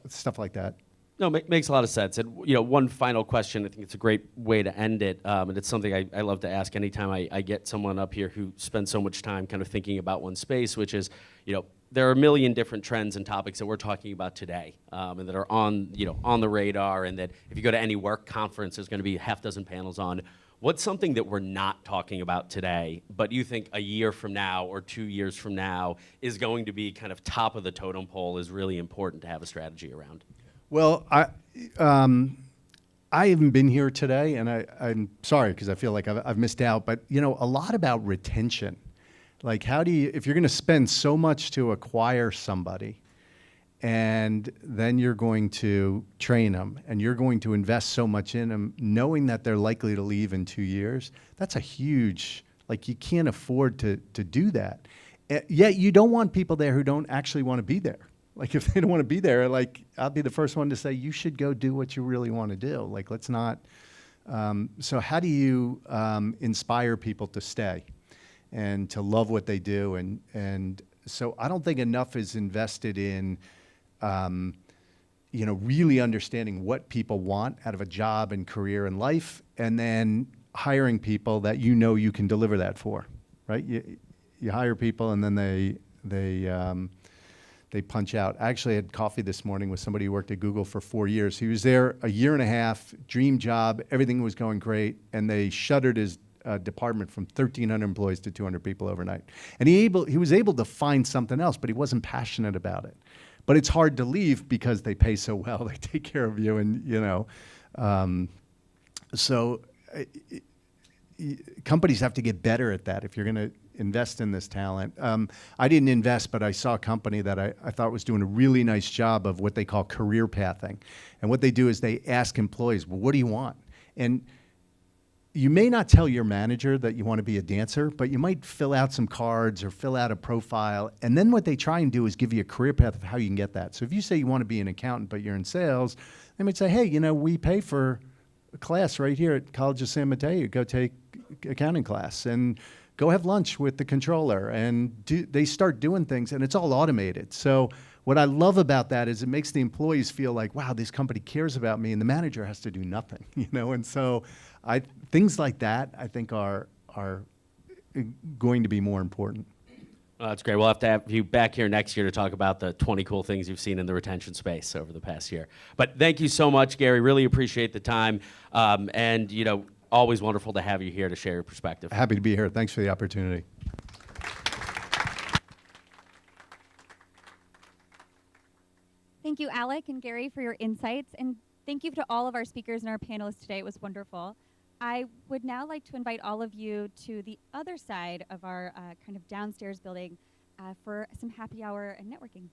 stuff like that. No, makes a lot of sense. And one final question, I think it's a great way to end it, and it's something I love to ask anytime I get someone up here who spends so much time kind of thinking about one space, which is, there are a million different trends and topics that we're talking about today, and that are on the radar, and that if you go to any work conference, there's going to be half dozen panels on. What's something that we're not talking about today, but you think a year from now or 2 years from now is going to be kind of top of the totem pole, is really important to have a strategy around? Well, I haven't been here today, and I'm sorry because I feel like I've missed out. But a lot about retention, like how do you, if you're going to spend so much to acquire somebody, and then you're going to train them, and you're going to invest so much in them, knowing that they're likely to leave in 2 years, that's a huge, like you can't afford to do that. Yet you don't want people there who don't actually want to be there. Like if they don't want to be there, like I'll be the first one to say, you should go do what you really want to do. Like let's not, so how do you inspire people to stay and to love what they do? And so I don't think enough is invested in, really understanding what people want out of a job and career and life, and then hiring people that you can deliver that for, right? You hire people and then they punch out. I actually had coffee this morning with somebody who worked at Google for 4 years. He was there a year and a half, dream job, everything was going great, and they shuttered his department from 1,300 employees to 200 people overnight. And he was able to find something else, but he wasn't passionate about it. But it's hard to leave because they pay so well, they take care of you, and companies have to get better at that if you're going to invest in this talent. I didn't invest, but I saw a company that I thought was doing a really nice job of what they call career pathing. And what they do is they ask employees, well, what do you want? And you may not tell your manager that you want to be a dancer, but you might fill out some cards or fill out a profile. And then what they try and do is give you a career path of how you can get that. So if you say you want to be an accountant, but you're in sales, they might say, hey, we pay for a class right here at College of San Mateo. Go take accounting class and go have lunch with the controller. And they start doing things, and it's all automated. So what I love about that is it makes the employees feel like, wow, this company cares about me, and the manager has to do nothing, And so things like that, I think, are going to be more important. Well, that's great. We'll have to have you back here next year to talk about the 20 cool things you've seen in the retention space over the past year. But thank you so much, Gary. Really appreciate the time. And, always wonderful to have you here to share your perspective. Happy to be here. Thanks for the opportunity. Thank you, Alec and Gary, for your insights. And thank you to all of our speakers and our panelists today. It was wonderful. I would now like to invite all of you to the other side of our kind of downstairs building for some happy hour and networking.